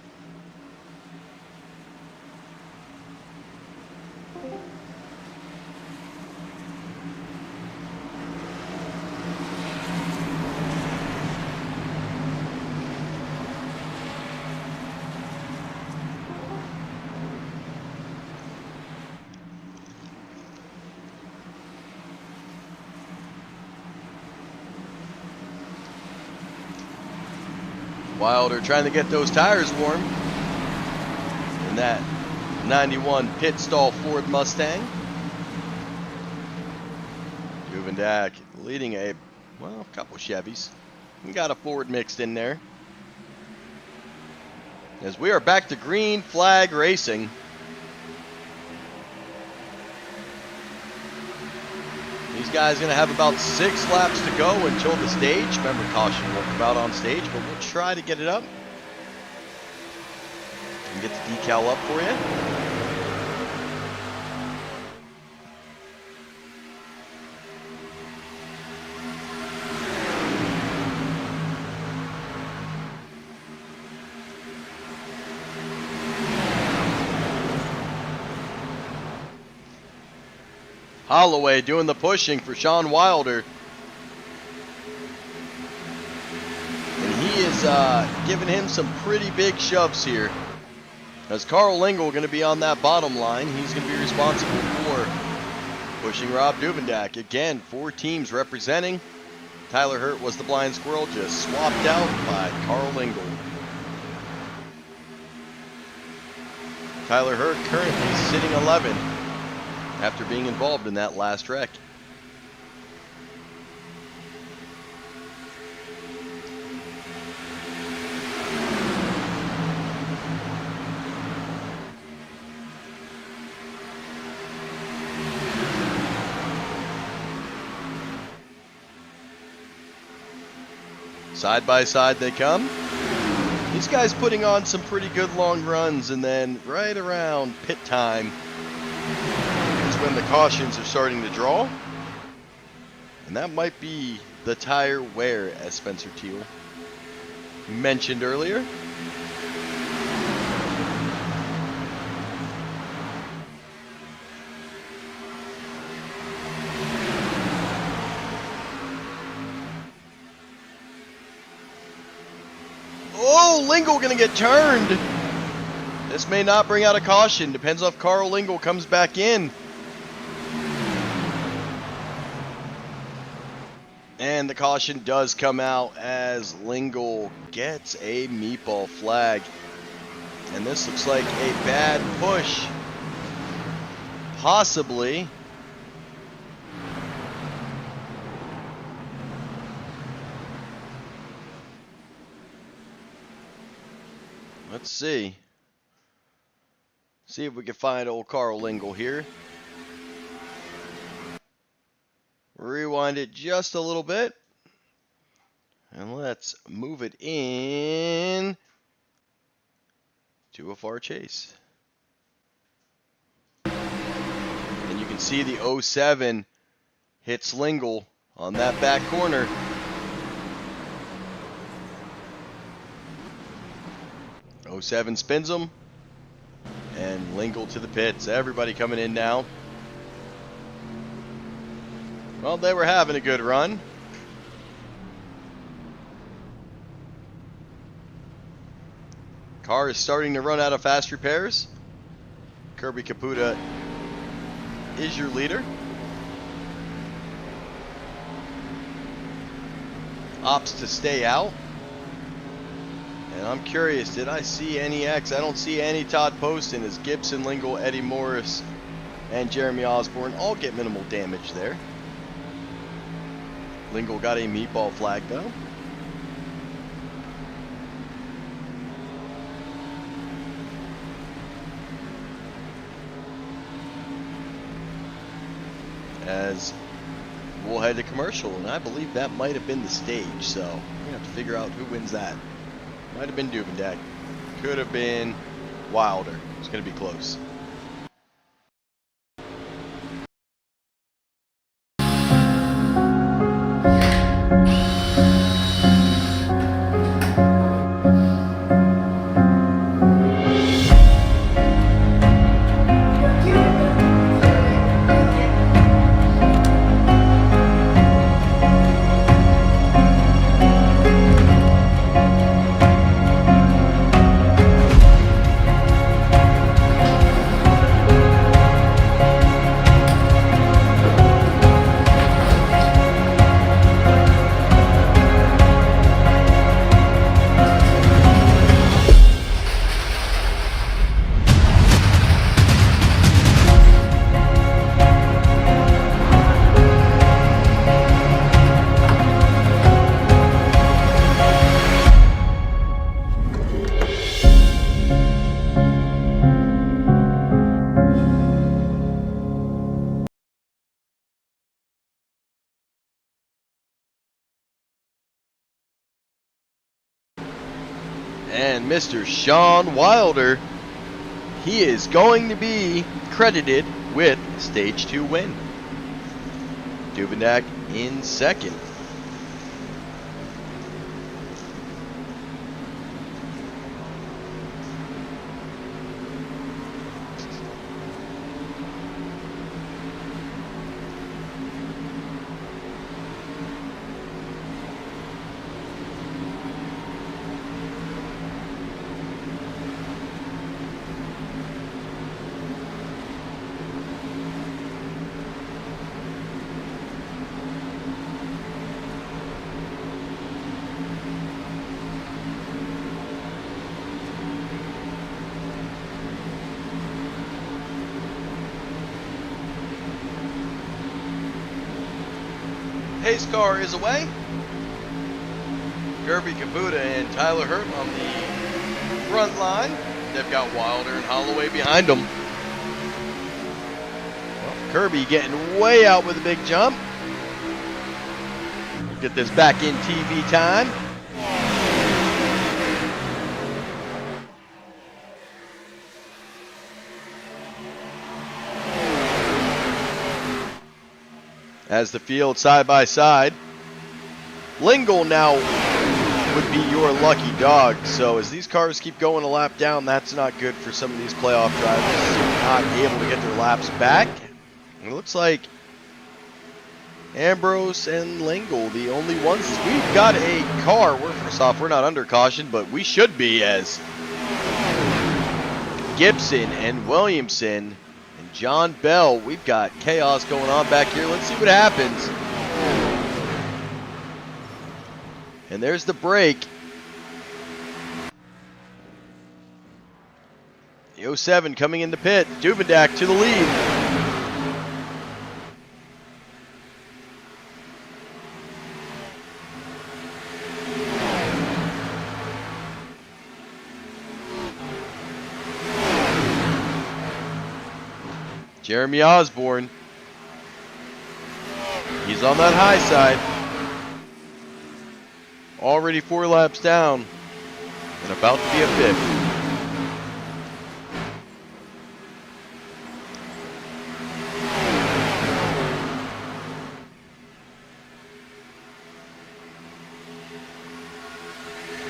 Wilder trying to get those tires warm in that 91 pit stall Ford Mustang. Duvendak leading a couple Chevys. We got a Ford mixed in there. As we are back to green flag racing. These guys going to have about 6 laps to go until the stage. Remember, caution won't come out on stage, but we'll try to get it up and get the decal up for you. Holloway doing the pushing for Sean Wilder. And he is giving him some pretty big shoves here. As Carl Lingle going to be on that bottom line. He's going to be responsible for pushing Rob Duvendak. Again, 4 teams representing. Tyler Hurt was the blind squirrel, just swapped out by Carl Lingle. Tyler Hurt currently sitting 11. After being involved in that last wreck. Side by side they come. These guys putting on some pretty good long runs, and then right around pit time when the cautions are starting to draw, and that might be the tire wear, as Spencer Teal mentioned earlier. Oh, Lingle gonna get turned. This may not bring out a caution. Depends on if Carl Lingle comes back in. And the caution does come out as Lingle gets a meatball flag. And this looks like a bad push. Possibly. Let's see. See if we can find old Carl Lingle here. Rewind it just a little bit. And let's move it in to a far chase. And you can see the 07 hits Lingle on that back corner. '07 spins him. And Lingle to the pits. Everybody coming in now. Well, they were having a good run. Car is starting to run out of fast repairs. Kirby Caputa is your leader. Opts to stay out. And I'm curious, did I see any X? I don't see any Todd Poston as Gibson, Lingle, Eddie Morris, and Jeremy Osborne all get minimal damage there. Lingle got a meatball flag though. as we'll head to commercial, and I believe that might have been the stage, so we're going to have to figure out who wins that. Might have been Duvendak. Could have been Wilder. It's going to be close. And Mr. Sean Wilder, he is going to be credited with Stage 2 win. Duvendak in second. Pace car is away. Kirby Caputa and Tyler Hurt on the front line. They've got Wilder and Holloway behind them. Well, Kirby getting way out with a big jump. We'll get this back in TV time. As the field side by side. Lingle now would be your lucky dog. So as these cars keep going a lap down, that's not good for some of these playoff drivers. Not able to get their laps back. It looks like Ambrose and Lingle, the only ones. We've got a car. First off, we're not under caution, but we should be, as Gibson and Williamson and John Bell. We've got chaos going on back here. Let's see what happens. And there's the break. The 07 coming into pit. Duvendak to the lead. Jeremy Osborne. He's on that high side. Already 4 laps down and about to be a 5th.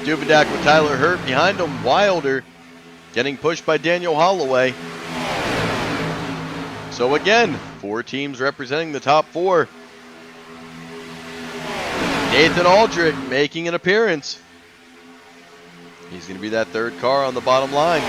Duvendak with Tyler Hurt behind him. Wilder getting pushed by Daniel Holloway. So again, 4 teams representing the top 4. Nathan Aldrich making an appearance. He's going to be that 3rd car on the bottom line.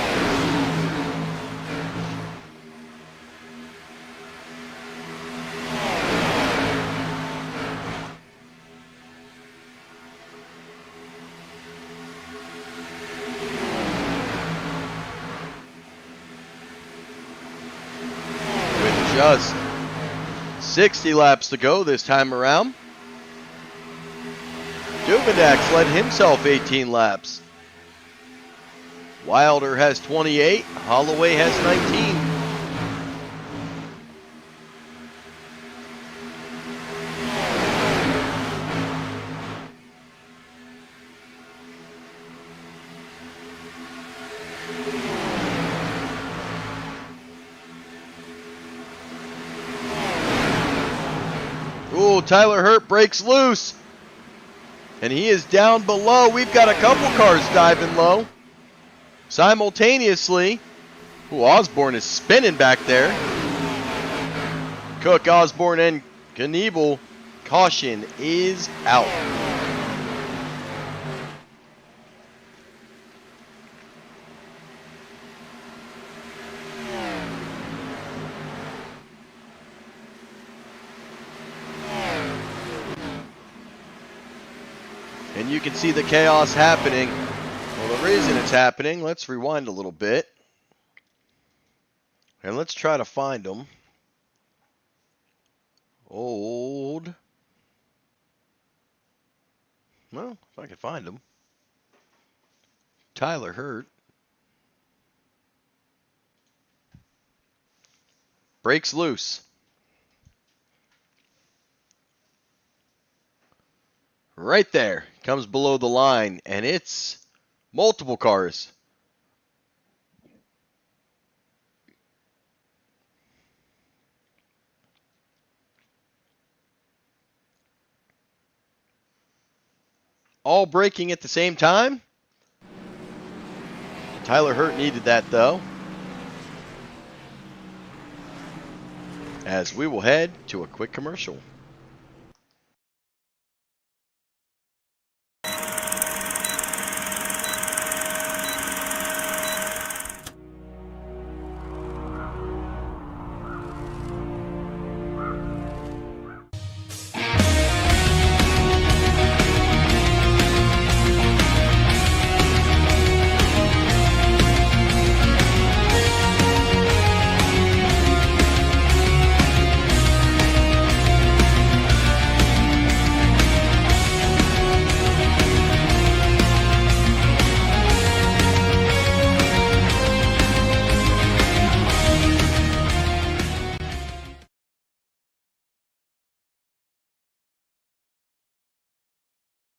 With just 60 laps to go this time around. Duvendak's led himself 18 laps. Wilder has 28. Holloway has 19. Ooh, Tyler Hurt breaks loose. And he is down below. We've got a couple cars diving low. Simultaneously. Ooh, Osborne is spinning back there. Cook, Osborne, and Knievel. Caution is out. And you can see the chaos happening. Well, the reason it's happening, let's rewind a little bit. And let's try to find them. Well, if I can find them. Tyler Hurt. Breaks loose. Right there. Comes below the line. And it's multiple cars. All braking at the same time. Tyler Hurt needed that though. As we will head to a quick commercial.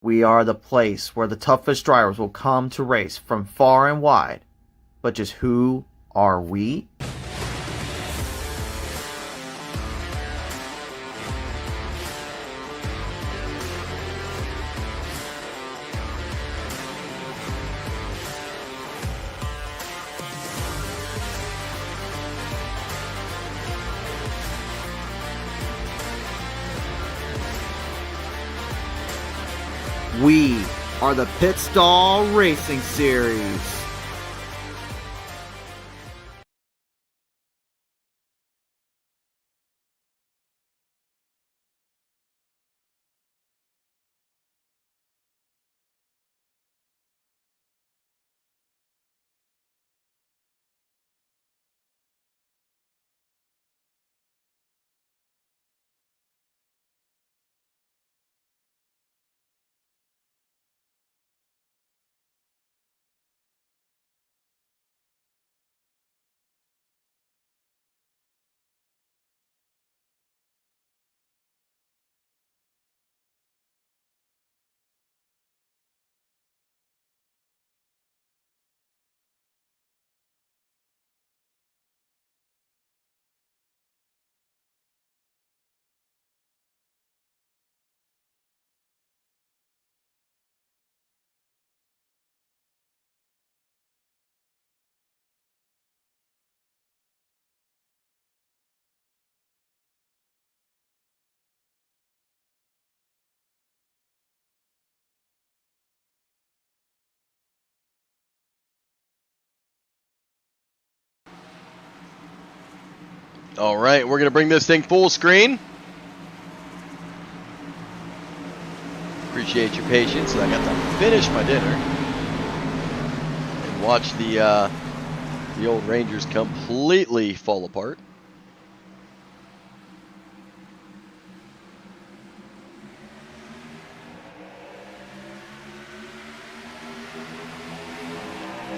We are the place where the toughest drivers will come to race from far and wide. But just who are we? We are the Pit Stall Racing Series. All right, we're going to bring this thing full screen. Appreciate your patience. I got to finish my dinner and watch the old Rangers completely fall apart.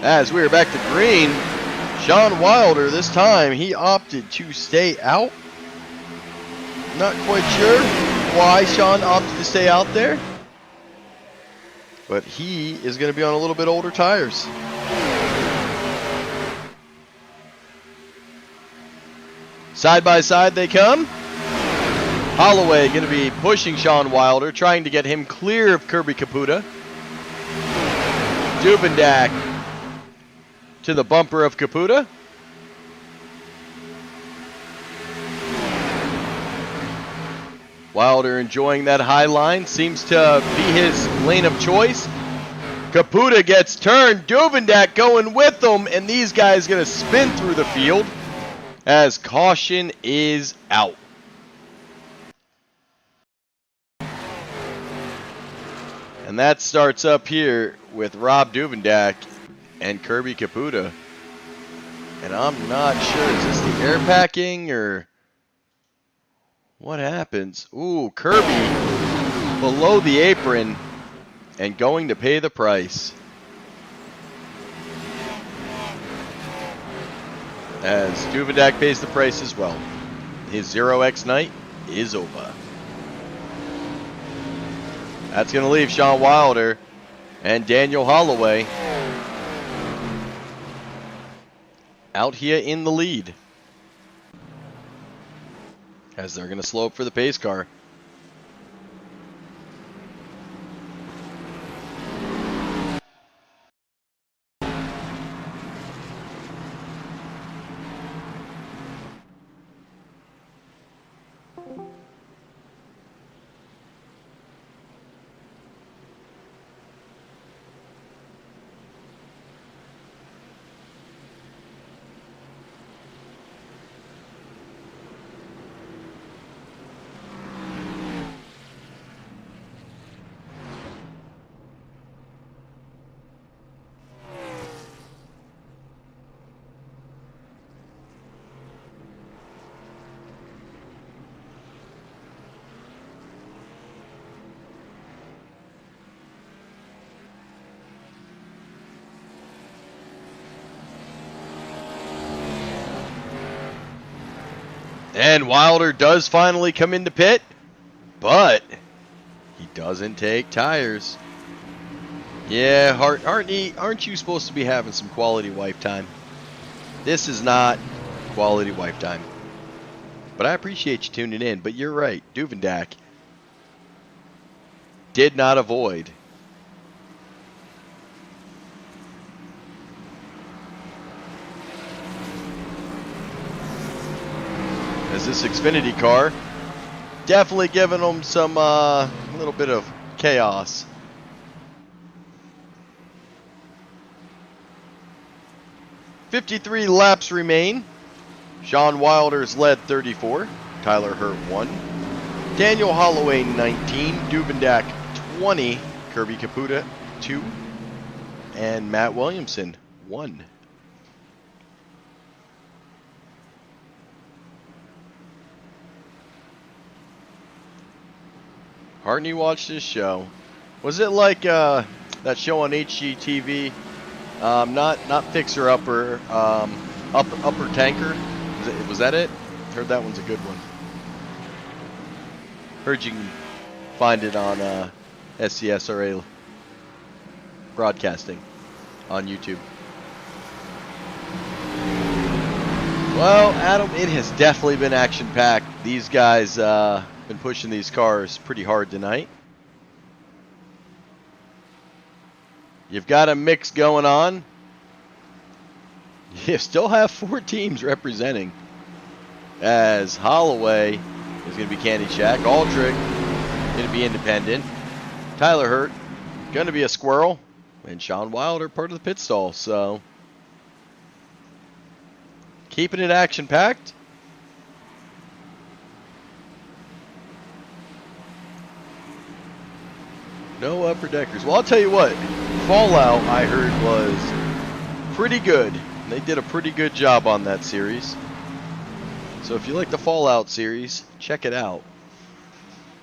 As we are back to green, Sean Wilder, this time, he opted to stay out. Not quite sure why Sean opted to stay out there. But he is going to be on a little bit older tires. Side by side they come. Holloway going to be pushing Sean Wilder, trying to get him clear of Kirby Caputa. Dubendak to the bumper of Caputa. Wilder enjoying that high line. Seems to be his lane of choice. Caputa gets turned. Dubendak going with them. And these guys going to spin through the field as caution is out. And that starts up here with Rob Dubendak and Kirby Caputa. And I'm not sure. Is this the air packing or what happens? Ooh, Kirby below the apron and going to pay the price. As Dubendak pays the price as well. His 0x night is over. That's going to leave Sean Wilder and Daniel Holloway out here in the lead. As they're going to slow up for the pace car. And Wilder does finally come into pit, but he doesn't take tires. Yeah, aren't you supposed to be having some quality wipe time? This is not quality wipe time. But I appreciate you tuning in. But you're right, Dubendak did not avoid. As this Xfinity car definitely giving them some little bit of chaos. "53 laps remain. Sean Wilder's led 34. Tyler Hurt 1. Daniel Holloway 19. Dubendak 20. Kirby Caputa 2. And Matt Williamson 1. Hartney watched this show. Was it like that show on HGTV? Not Fixer Upper, Upper Tanker. Was that it? Heard that one's a good one. Heard you can find it on SCSRA broadcasting on YouTube. Well, Adam, it has definitely been action-packed. These guys been pushing these cars pretty hard tonight. You've got a mix going on. You still have 4 teams representing. As Holloway is going to be Candy Shack. Aldrich going to be independent. Tyler Hurt going to be a squirrel. And Sean Wilder part of the pit stall. So keeping it action-packed. No upper deckers. Well, I'll tell you what. Fallout, I heard, was pretty good. They did a pretty good job on that series. So if you like the Fallout series, check it out.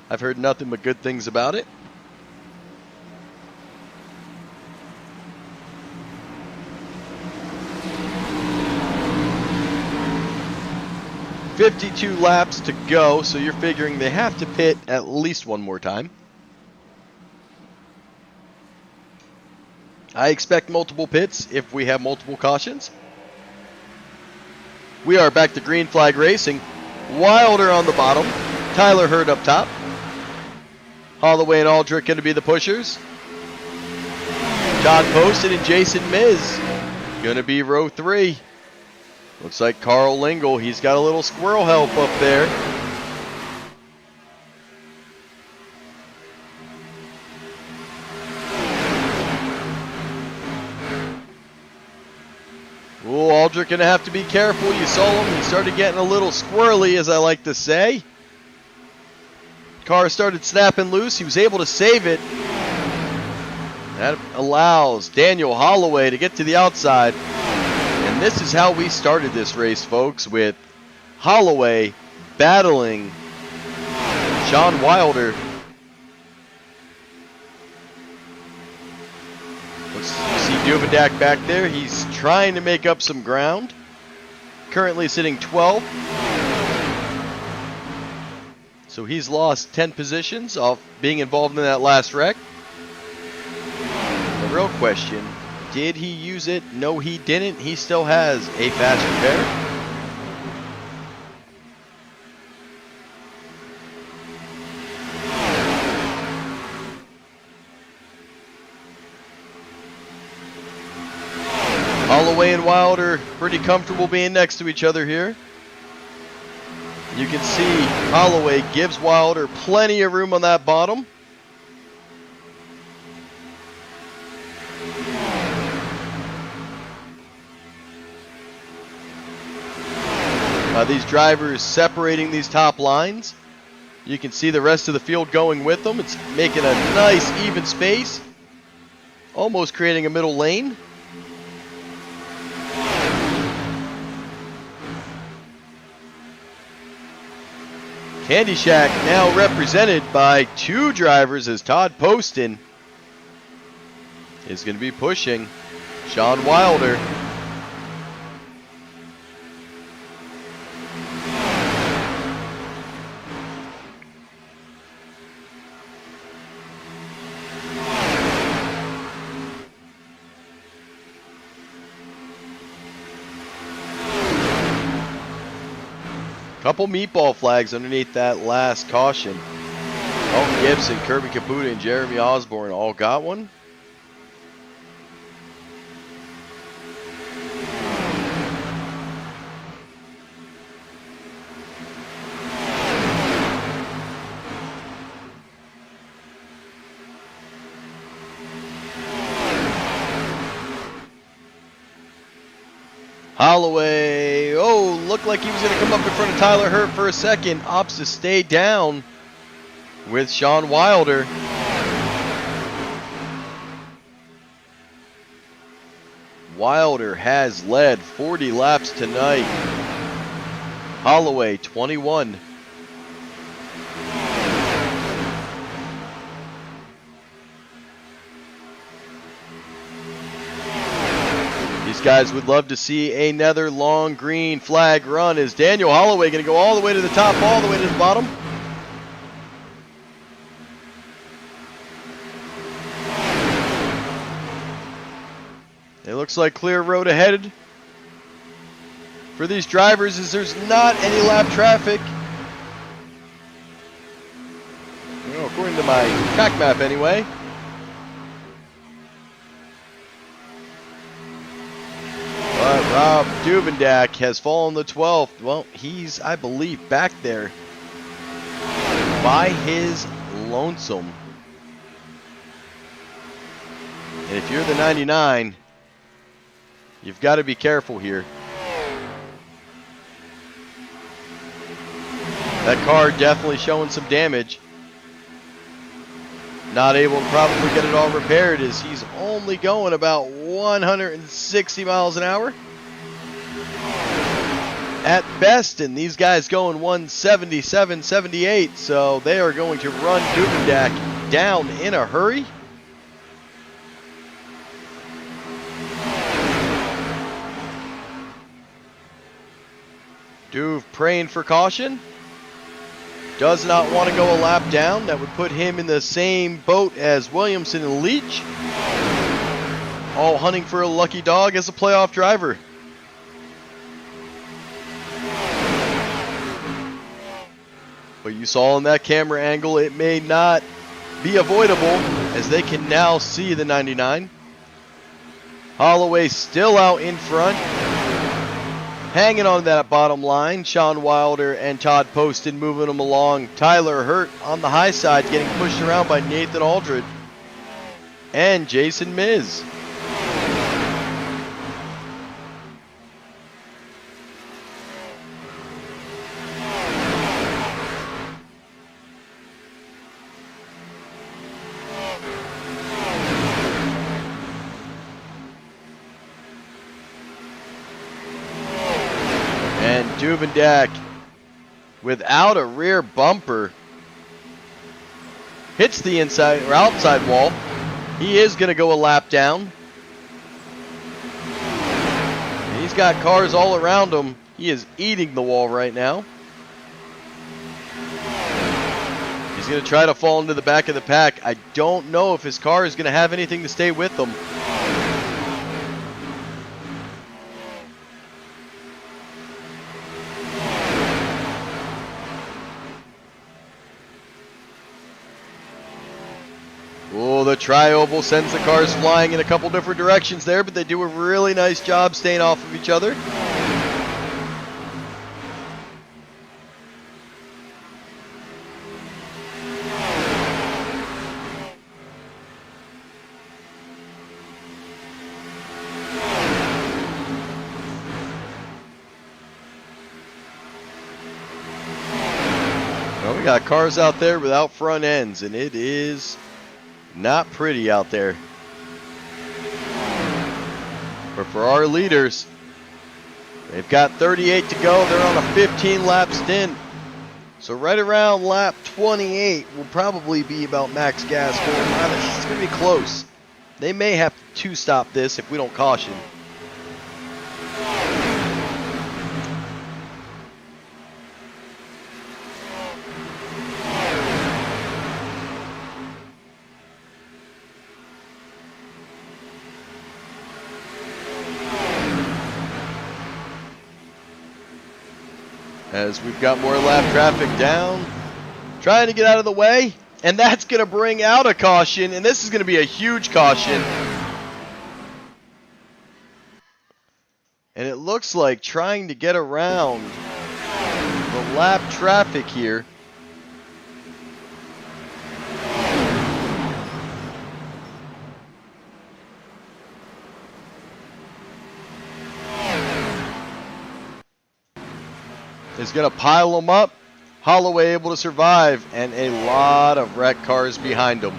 I've heard nothing but good things about it. "52 laps to go, so you're figuring they have to pit at least one more time. I expect multiple pits if we have multiple cautions. We are back to green flag racing. Wilder on the bottom. Tyler Hurd up top. Holloway and Aldrich going to be the pushers. Todd Poston and Jason Miz going to be row 3. Looks like Carl Lingle, he's got a little squirrel help up there. Ooh, Aldrich going to have to be careful. You saw him. He started getting a little squirrely, as I like to say. Car started snapping loose. He was able to save it. That allows Daniel Holloway to get to the outside. And this is how we started this race, folks, with Holloway battling Sean Wilder. Let's see Duvendak back there. He's trying to make up some ground. Currently sitting 12th. So he's lost 10 positions off being involved in that last wreck. The real question, did he use it? No, he didn't. He still has a fast repair. Holloway and Wilder pretty comfortable being next to each other here. You can see Holloway gives Wilder plenty of room on that bottom. These drivers separating these top lines. You can see the rest of the field going with them. It's making a nice even space. Almost creating a middle lane. Candy Shack now represented by 2 drivers as Todd Poston is going to be pushing Sean Wilder. Couple meatball flags underneath that last caution. Dalton Gibson, Kirby Caputa, and Jeremy Osborne all got one. Holloway, oh, looked like he was going to come up in front of Tyler Hurt for a second. Opts to stay down with Sean Wilder. Wilder has led 40 laps tonight. Holloway, 21. Guys would love to see another long green flag run. Is Daniel Holloway going to go all the way to the top, all the way to the bottom? It looks like clear road ahead for these drivers as there's not any lap traffic. Well, according to my track map anyway. But Rob Duvendak has fallen to 12th. Well, he's, I believe, back there by his lonesome. And if you're the 99, you've got to be careful here. That car definitely showing some damage. Not able to probably get it all repaired as he's only going about 160 miles an hour at best, and these guys going 177, 78, so they are going to run Duvendak down in a hurry. Duve praying for caution. Does not want to go a lap down. That would put him in the same boat as Williamson and Leach. All hunting for a lucky dog as a playoff driver. But you saw in that camera angle, it may not be avoidable, as they can now see the 99. Holloway still out in front, hanging on that bottom line. Sean Wilder and Todd Poston moving them along. Tyler Hurt on the high side, getting pushed around by Nathan Aldred and Jason Miz. And Duvendak, without a rear bumper, hits the inside or outside wall. He is going to go a lap down. He's got cars all around him. He is eating the wall right now. He's going to try to fall into the back of the pack. I don't know if his car is going to have anything to stay with him. Oh, the tri-oval sends the cars flying in a couple different directions there, but they do a really nice job staying off of each other. Well, we got cars out there without front ends, and it is not pretty out there. But for our leaders, they've got 38 to go. They're on a 15-lap stint. So right around lap 28 will probably be about max gas for them. It's going to be close. They may have to stop this if we don't caution. As we've got more lap traffic down, trying to get out of the way, and that's going to bring out a caution, and this is going to be a huge caution. And it looks like trying to get around the lap traffic here. Is going to pile them up. Holloway able to survive, and a lot of wrecked cars behind him.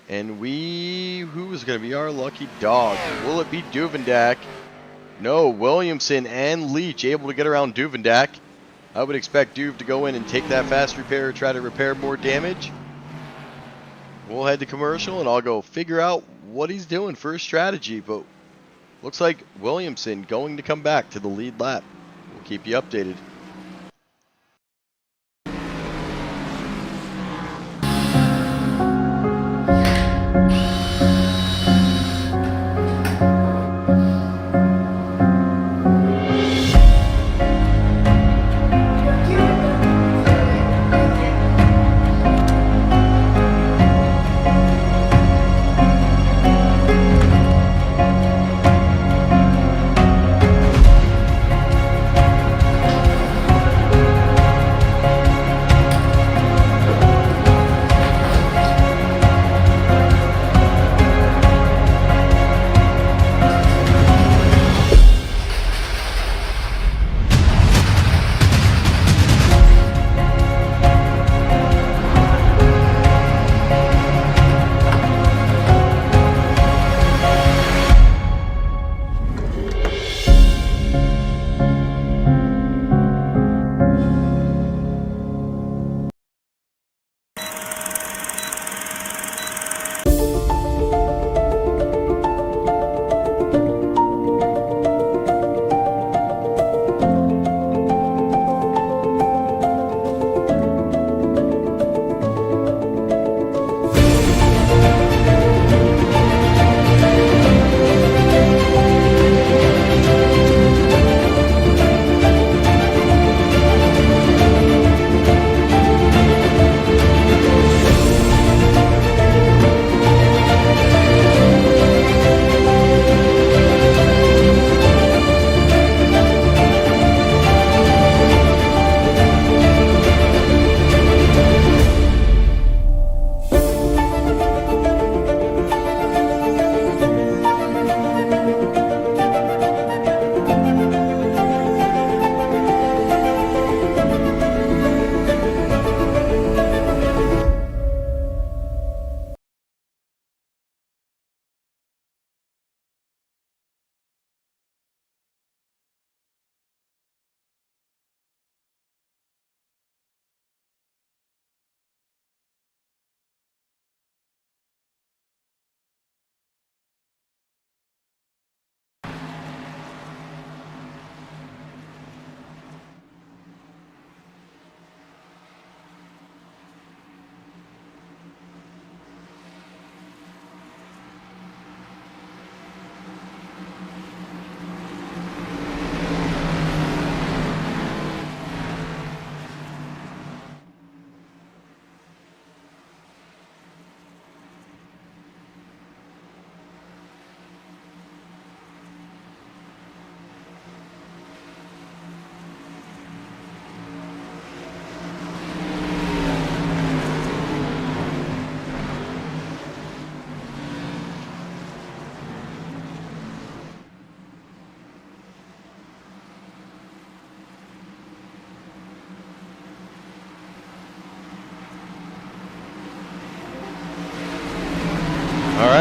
And who is going to be our lucky dog? Will it be Duvendak? No, Williamson and Leach able to get around Duvendak. I would expect Duve to go in and take that fast repair, try to repair more damage. We'll head to commercial, and I'll go figure out what he's doing for his strategy. But looks like Williamson going to come back to the lead lap. We'll keep you updated.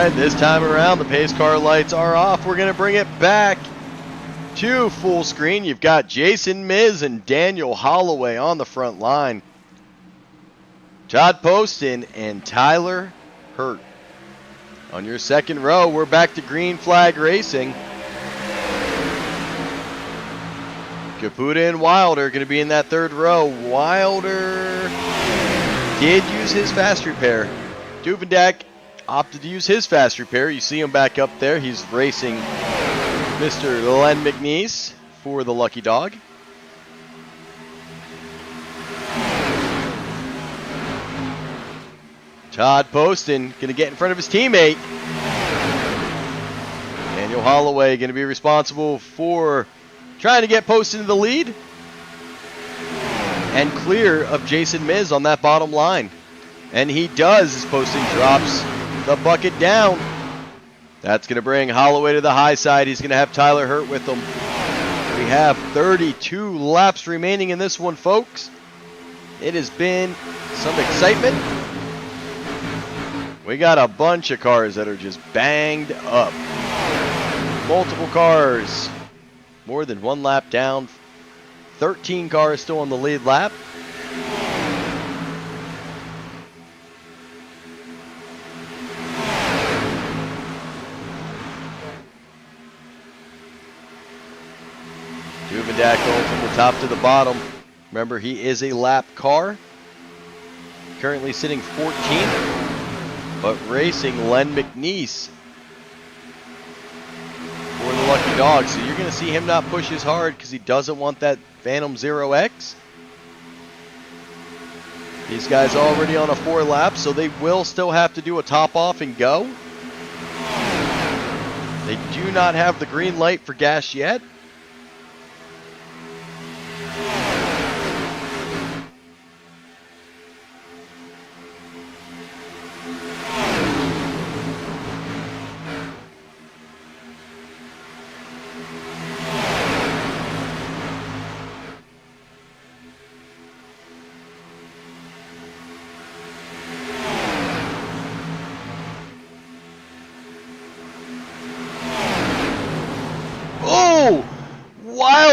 Alright, this time around the pace car lights are off. We're going to bring it back to full screen. You've got Jason Miz and Daniel Holloway on the front line. Todd Poston and Tyler Hurt. On your second row, we're back to green flag racing. Caputa and Wilder are going to be in that third row. Wilder did use his fast repair. Duvendak opted to use his fast repair. You see him back up there. He's racing Mr. Len McNeese for the Lucky Dog. Todd Poston going to get in front of his teammate. Daniel Holloway going to be responsible for trying to get Poston to the lead and clear of Jason Miz on that bottom line. And he does as Poston drops the bucket down. That's going to bring Holloway to the high side. He's going to have Tyler Hurt with him. We have 32 laps remaining in this one, folks. It has been some excitement. We got a bunch of cars that are just banged up. Multiple cars. More than one lap down. 13 cars still on the lead lap. Duvendak going from the top to the bottom. Remember, he is a lap car. Currently sitting 14th. But racing Len McNeese for the Lucky Dog. So you're going to see him not push as hard because he doesn't want that Phantom 0X. These guys are already on a 4 lap, so they will still have to do a top off and go. They do not have the green light for gas yet.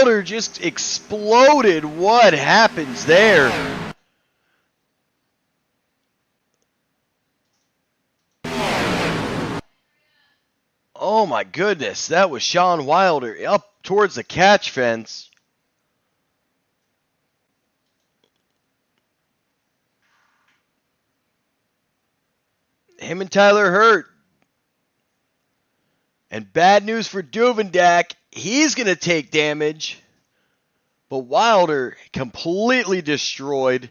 Wilder just exploded. What happens there? Oh my goodness, that was Sean Wilder up towards the catch fence. Him and Tyler Hurt. And bad news for Duvendak. He's going to take damage. But Wilder completely destroyed.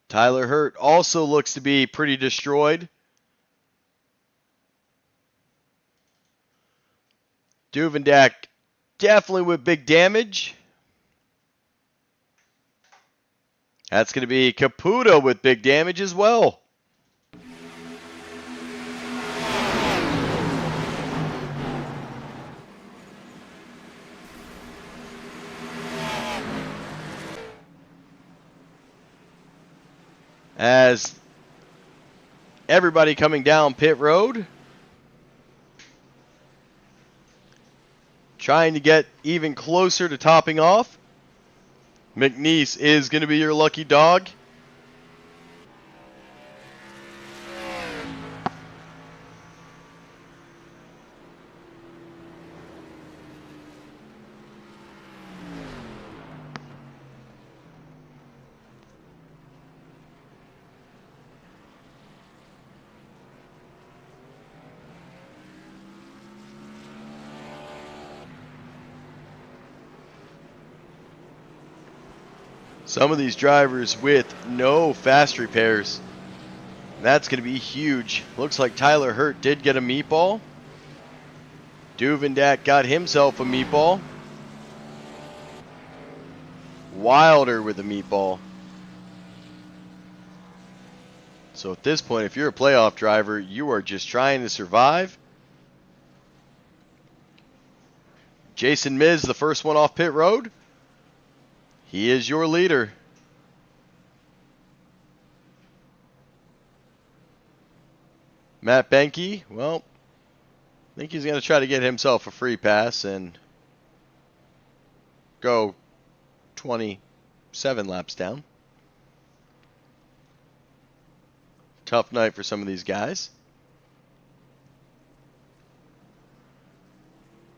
Tyler Hurt also looks to be pretty destroyed. Duvendak definitely with big damage. That's going to be Caputa with big damage as well. As everybody coming down pit road, trying to get even closer to topping off. McNeese is going to be your lucky dog. Some of these drivers with no fast repairs. That's going to be huge. Looks like Tyler Hurt did get a meatball. Duvendak got himself a meatball. Wilder with a meatball. So at this point, if you're a playoff driver, you are just trying to survive. Jason Miz, the first one off pit road. He is your leader. Matt Benke, well, I think he's going to try to get himself a free pass and go 27 laps down. Tough night for some of these guys.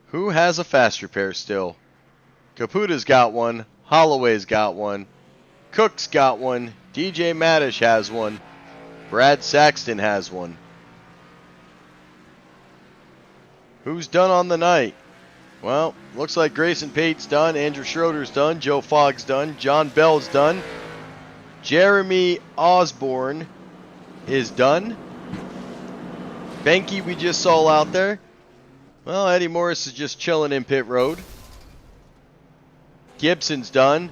Who has a fast repair still? Caputa's got one. Holloway's got one. Cook's got one. DJ Madish has one. Brad Saxton has one. Who's done on the night? Well, looks like Grayson Pate's done. Andrew Schroeder's done. Joe Fogg's done. John Bell's done. Jeremy Osborne is done. Benke we just saw out there. Well, Eddie Morris is just chilling in pit road. Gibson's done.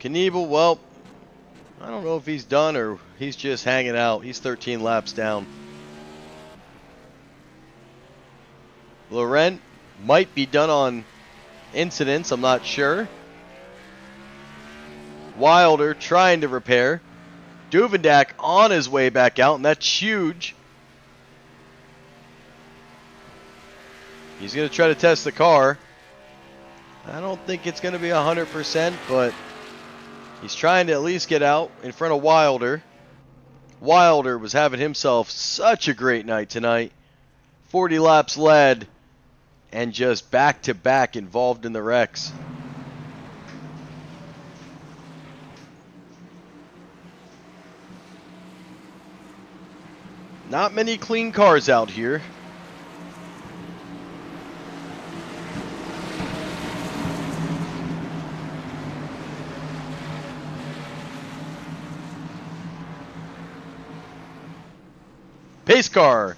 Knievel, well, I don't know if he's done or he's just hanging out. He's 13 laps down. Laurent might be done on incidents, I'm not sure. Wilder trying to repair. Duvendak on his way back out, and that's huge. He's going to try to test the car. I don't think it's going to be 100%, but he's trying to at least get out in front of Wilder. Wilder was having himself such a great night tonight. 40 laps led and just back-to-back involved in the wrecks. Not many clean cars out here. Pace car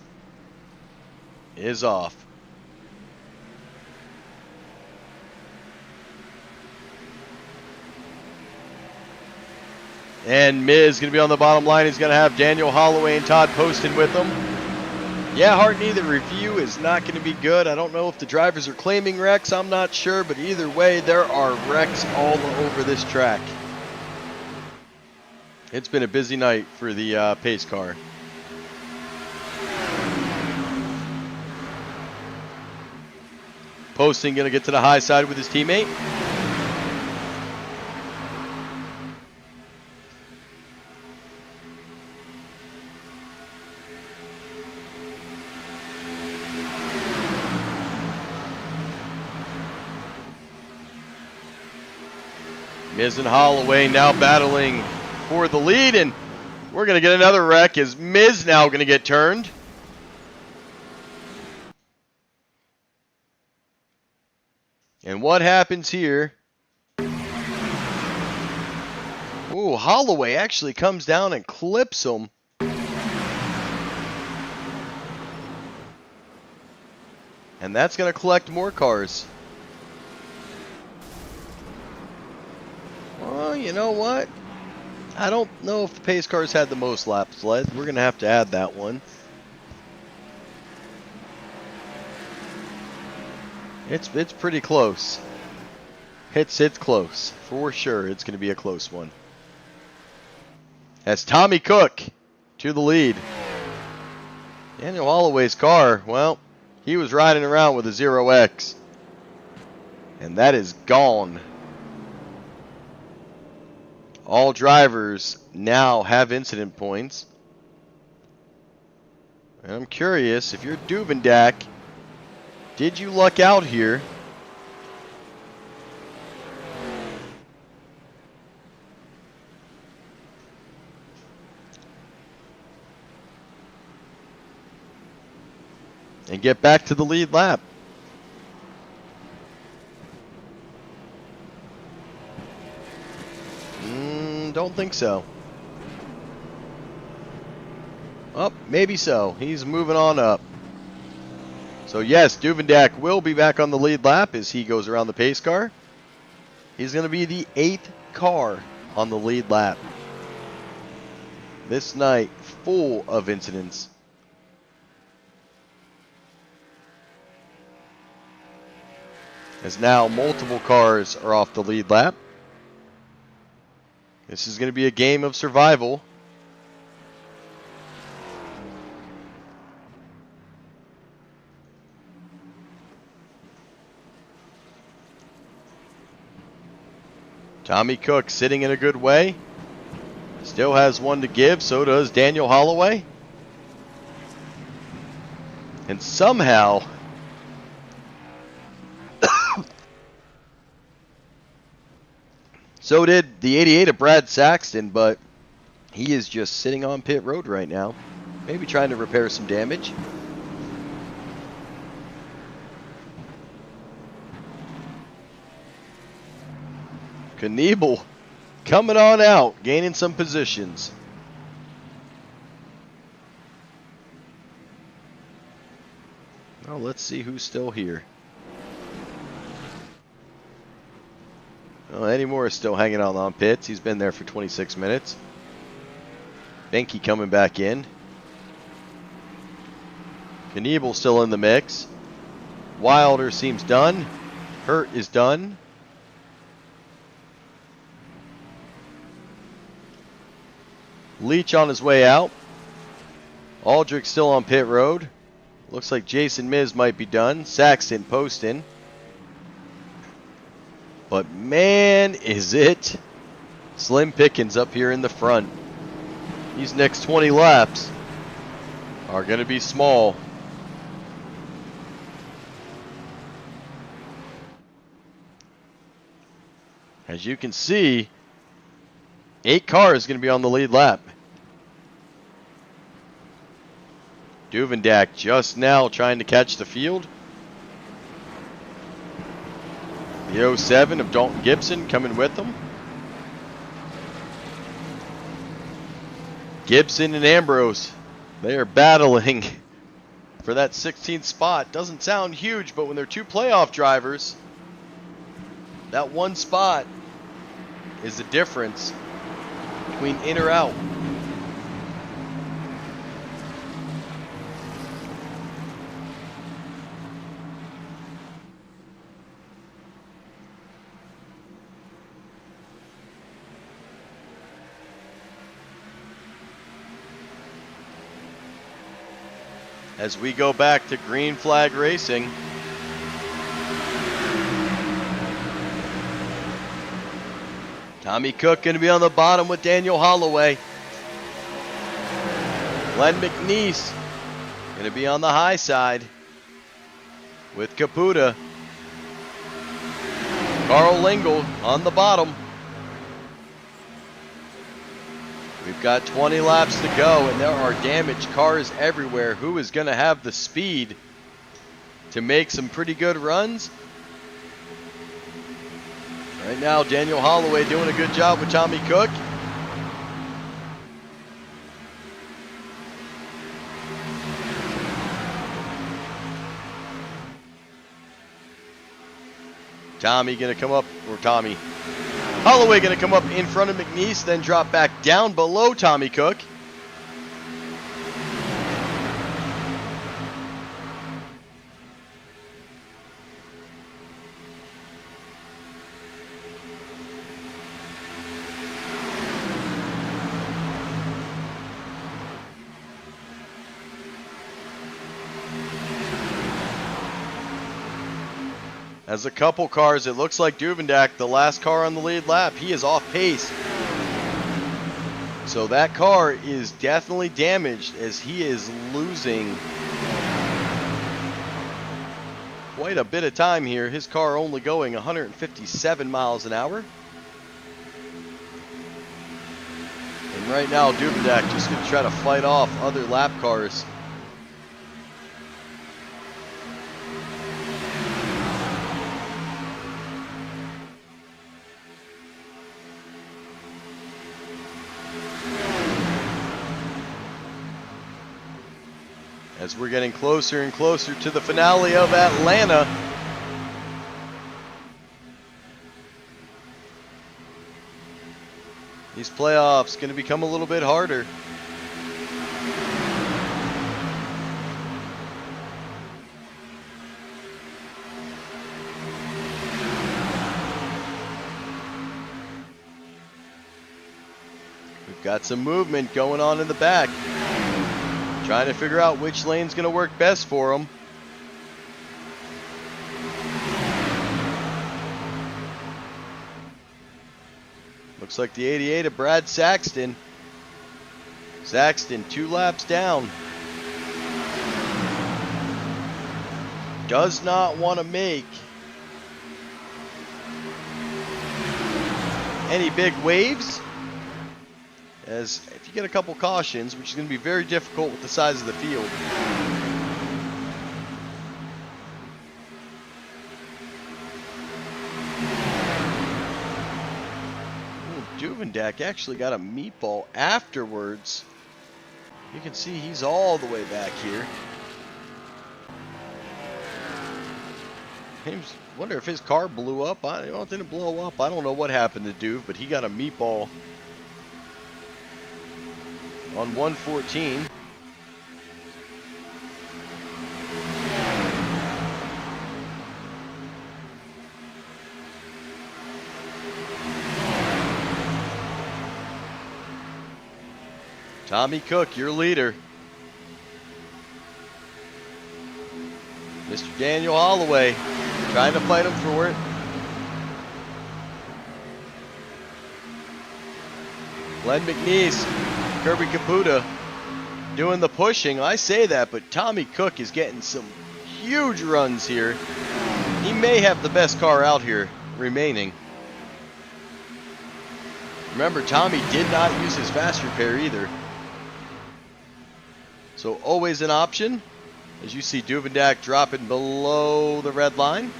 is off. And Miz going to be on the bottom line. He's going to have Daniel Holloway and Todd Poston with him. Yeah, Hartney, the review is not going to be good. I don't know if the drivers are claiming wrecks. I'm not sure. But either way, there are wrecks all over this track. It's been a busy night for the pace car. Poston going to get to the high side with his teammate. Miz and Holloway now battling for the lead, and we're going to get another wreck as Miz now going to get turned. And what happens here? Ooh, Holloway actually comes down and clips him. And that's going to collect more cars. Well, you know what? I don't know if the pace cars had the most laps led. We're going to have to add that one. It's pretty close. It's close. For sure, it's going to be a close one. As Tommy Cook to the lead. Daniel Holloway's car, well, he was riding around with a 0X. And that is gone. All drivers now have incident points. And I'm curious, if you're Duvendak, did you luck out here? And get back to the lead lap. Don't think so. Oh, maybe so. He's moving on up. So yes, Duvendak will be back on the lead lap as he goes around the pace car. He's going to be the 8th car on the lead lap. This night, full of incidents. As now multiple cars are off the lead lap. This is going to be a game of survival. Tommy Cook sitting in a good way. Still has one to give, so does Daniel Holloway. And somehow, so did the 88 of Brad Saxton, but he is just sitting on pit road right now. Maybe trying to repair some damage. Knievel coming on out, gaining some positions. Well, let's see who's still here. Well, Eddie Moore is still hanging out on pits. He's been there for 26 minutes. Benke coming back in. Knievel still in the mix. Wilder seems done. Hurt is done. Leach on his way out. Aldrich still on pit road. Looks like Jason Miz might be done. Saxton posting. But man, is it slim pickings up here in the front. These next 20 laps are going to be small. As you can see, 8 cars going to be on the lead lap. Duvendak just now trying to catch the field. The 07 of Dalton Gibson coming with them. Gibson and Ambrose, they are battling for that 16th spot. Doesn't sound huge, but when they're 2 playoff drivers, that 1 spot is the difference between in or out. As we go back to green flag racing. Tommy Cook going to be on the bottom with Daniel Holloway. Glenn McNeese going to be on the high side with Caputa. Carl Lingle on the bottom. We've got 20 laps to go, and there are damaged cars everywhere. Who is going to have the speed to make some pretty good runs? Right now, Daniel Holloway doing a good job with Tommy Cook. Tommy going to come up, or Tommy. Holloway going to come up in front of McNeese, then drop back down below Tommy Cook. As a couple cars, it looks like Duvendak, the last car on the lead lap, he is off pace. So that car is definitely damaged as he is losing quite a bit of time here. His car only going 157 miles an hour. And right now, Duvendak just going to try to fight off other lap cars. As we're getting closer and closer to the finale of Atlanta. These playoffs going to become a little bit harder. We've got some movement going on in the back. Trying to figure out which lane's going to work best for them. Looks like the 88 of Brad Saxton. Saxton 2 laps down. Does not want to make any big waves, as if you get a couple cautions, which is going to be very difficult with the size of the field. Duvendak actually got a meatball afterwards. You can see he's all the way back here. I wonder if his car blew up. It didn't blow up. I don't know what happened to Duve, but he got a meatball on 114. Tommy Cook, your leader. Mr. Daniel Holloway trying to fight him for it. Glenn McNeese, Kirby Caputa doing the pushing. I say that, but Tommy Cook is getting some huge runs here. He may have the best car out here remaining. Remember, Tommy did not use his fast repair either. So always an option. As you see Duvendak dropping below the red line.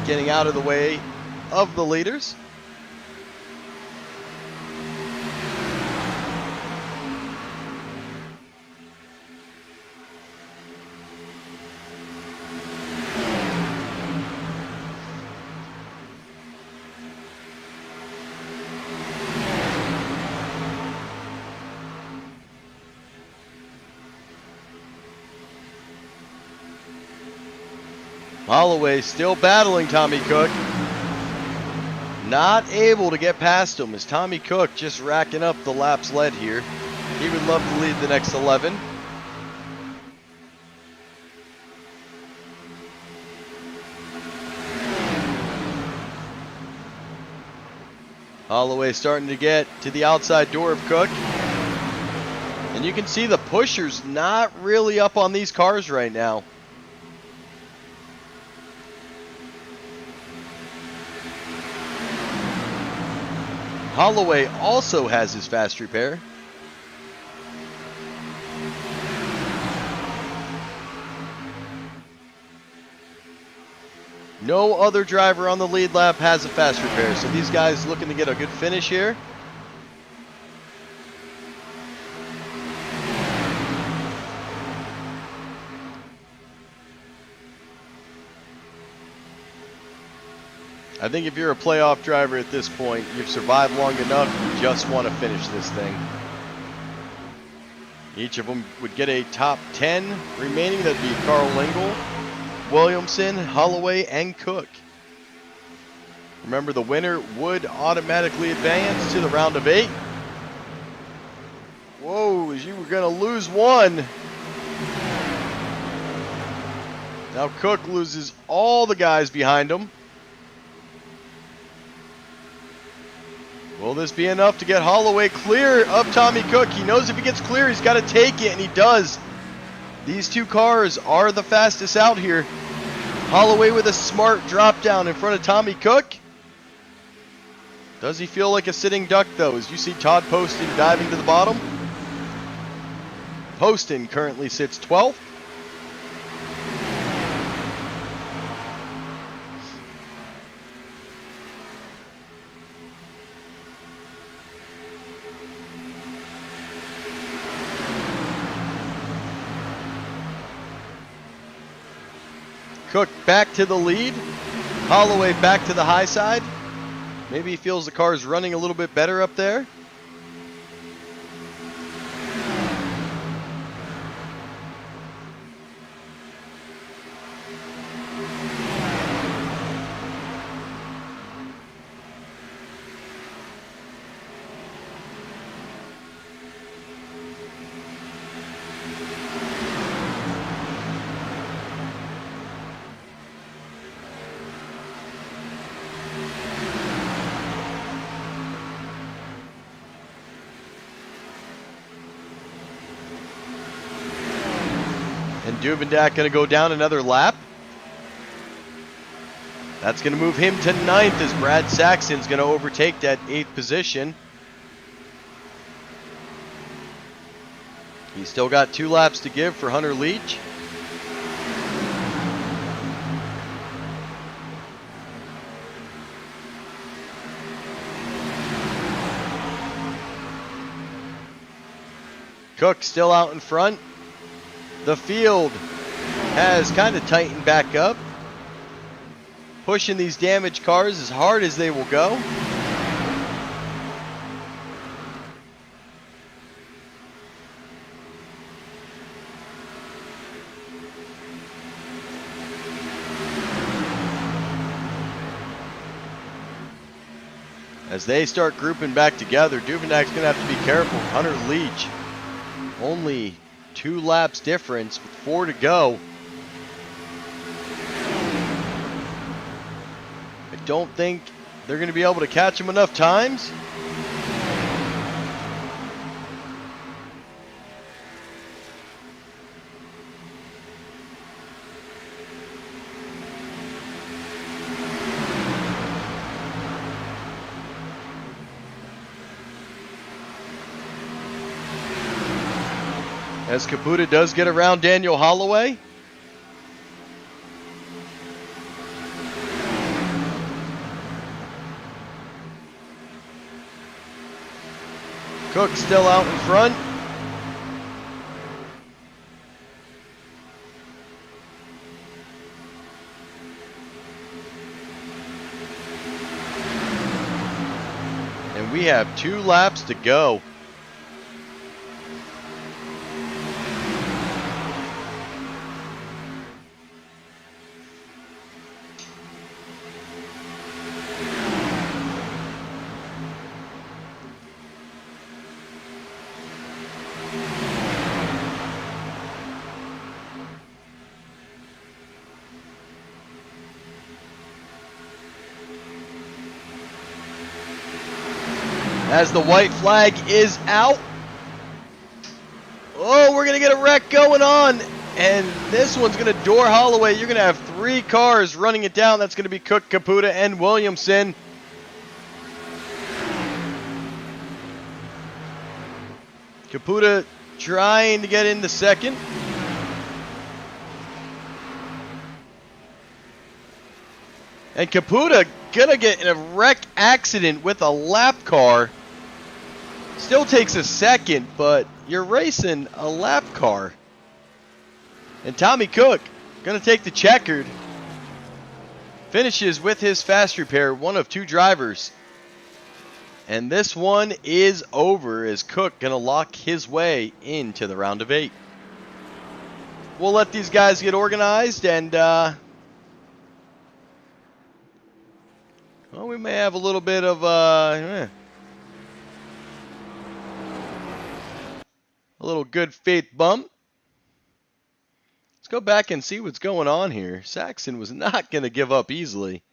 Getting out of the way of the leaders. Holloway still battling Tommy Cook. Not able to get past him as Tommy Cook just racking up the laps led here. He would love to lead the next 11. Holloway starting to get to the outside door of Cook. And you can see the pushers not really up on these cars right now. Holloway also has his fast repair. No other driver on the lead lap has a fast repair, so these guys looking to get a good finish here. I think if you're a playoff driver at this point, you've survived long enough, you just want to finish this thing. Each of them would get a top 10 remaining. That'd be Carl Lingle, Williamson, Holloway, and Cook. Remember, the winner would automatically advance to the round of 8. Whoa, you were going to lose one. Now Cook loses all the guys behind him. Will this be enough to get Holloway clear of Tommy Cook? He knows if he gets clear, he's got to take it, and he does. These two cars are the fastest out here. Holloway with a smart drop down in front of Tommy Cook. Does he feel like a sitting duck, though, as you see Todd Poston diving to the bottom? Poston currently sits 12th. Cook back to the lead. Holloway back to the high side. Maybe he feels the car's running a little bit better up there. And Duvendak going to go down another lap. That's going to move him to 9th as Brad Saxon's going to overtake that 8th position. He's still got 2 laps to give for Hunter Leach. Cook still out in front. The field has kind of tightened back up, pushing these damaged cars as hard as they will go. As they start grouping back together, Duvendak's going to have to be careful. Hunter Leach, only 2 laps difference with 4 to go. I don't think they're going to be able to catch him enough times. As Caputa does get around Daniel Holloway. Cook still out in front. And we have 2 laps to go. As the white flag is out. Oh, we're going to get a wreck going on. And this one's going to door Holloway. You're going to have 3 cars running it down. That's going to be Cook, Caputa, and Williamson. Caputa trying to get into second. And Caputa gonna get in a wreck accident with a lap car. Still takes a second, but you're racing a lap car. And Tommy Cook gonna take the checkered. Finishes with his fast repair, one of 2 drivers. And this one is over as Cook gonna lock his way into the round of 8. We'll let these guys get organized and well, we may have a little bit of a little good faith bump. Let's go back and see what's going on here. Saxon was not going to give up easily.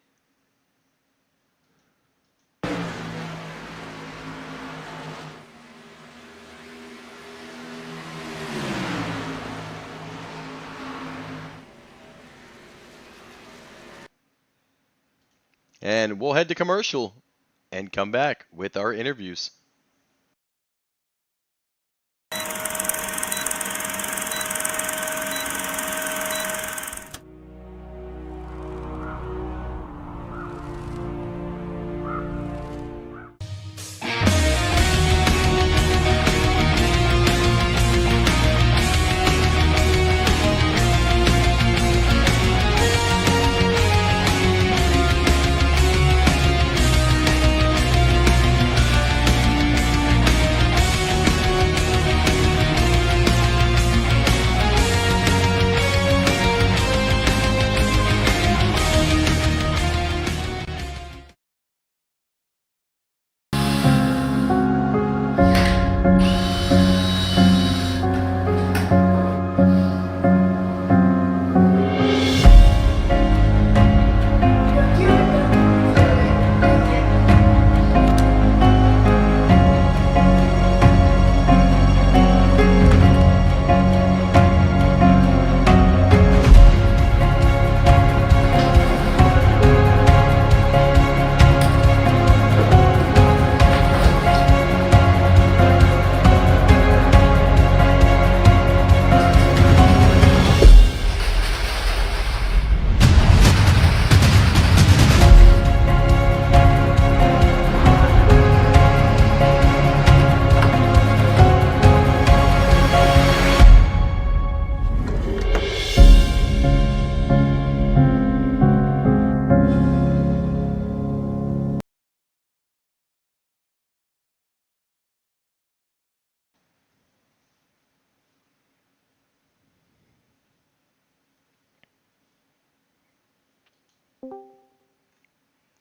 And we'll head to commercial and come back with our interviews.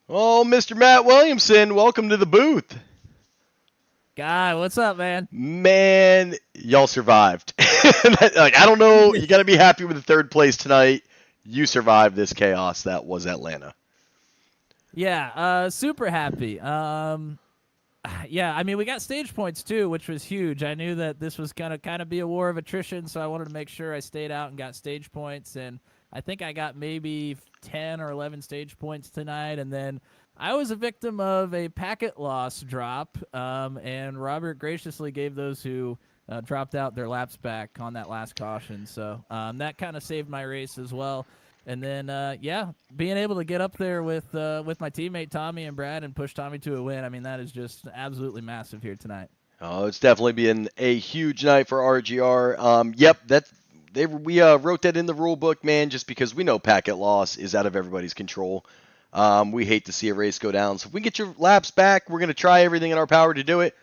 Oh, Mr. Matt Williamson, welcome to the booth. Guy, what's up, man? Man, y'all survived. Like, I don't know. You got to be happy with the third place tonight. You survived this chaos that was Atlanta. Yeah, super happy. Yeah, I mean, we got stage points too, which was huge. I knew that this was gonna kind of be a war of attrition, so I wanted to make sure I stayed out and got stage points. And I think I got maybe 10 or 11 stage points tonight. And then I was a victim of a packet loss drop, and Robert graciously gave those who dropped out their laps back on that last caution. So that kind of saved my race as well. And then, yeah, being able to get up there with my teammate Tommy and Brad and push Tommy to a win, I mean, that is just absolutely massive here tonight. Oh, it's definitely been a huge night for RGR. Yep, we wrote that in the rule book, man, just because we know packet loss is out of everybody's control. We hate to see a race go down. So if we get your laps back, we're going to try everything in our power to do it.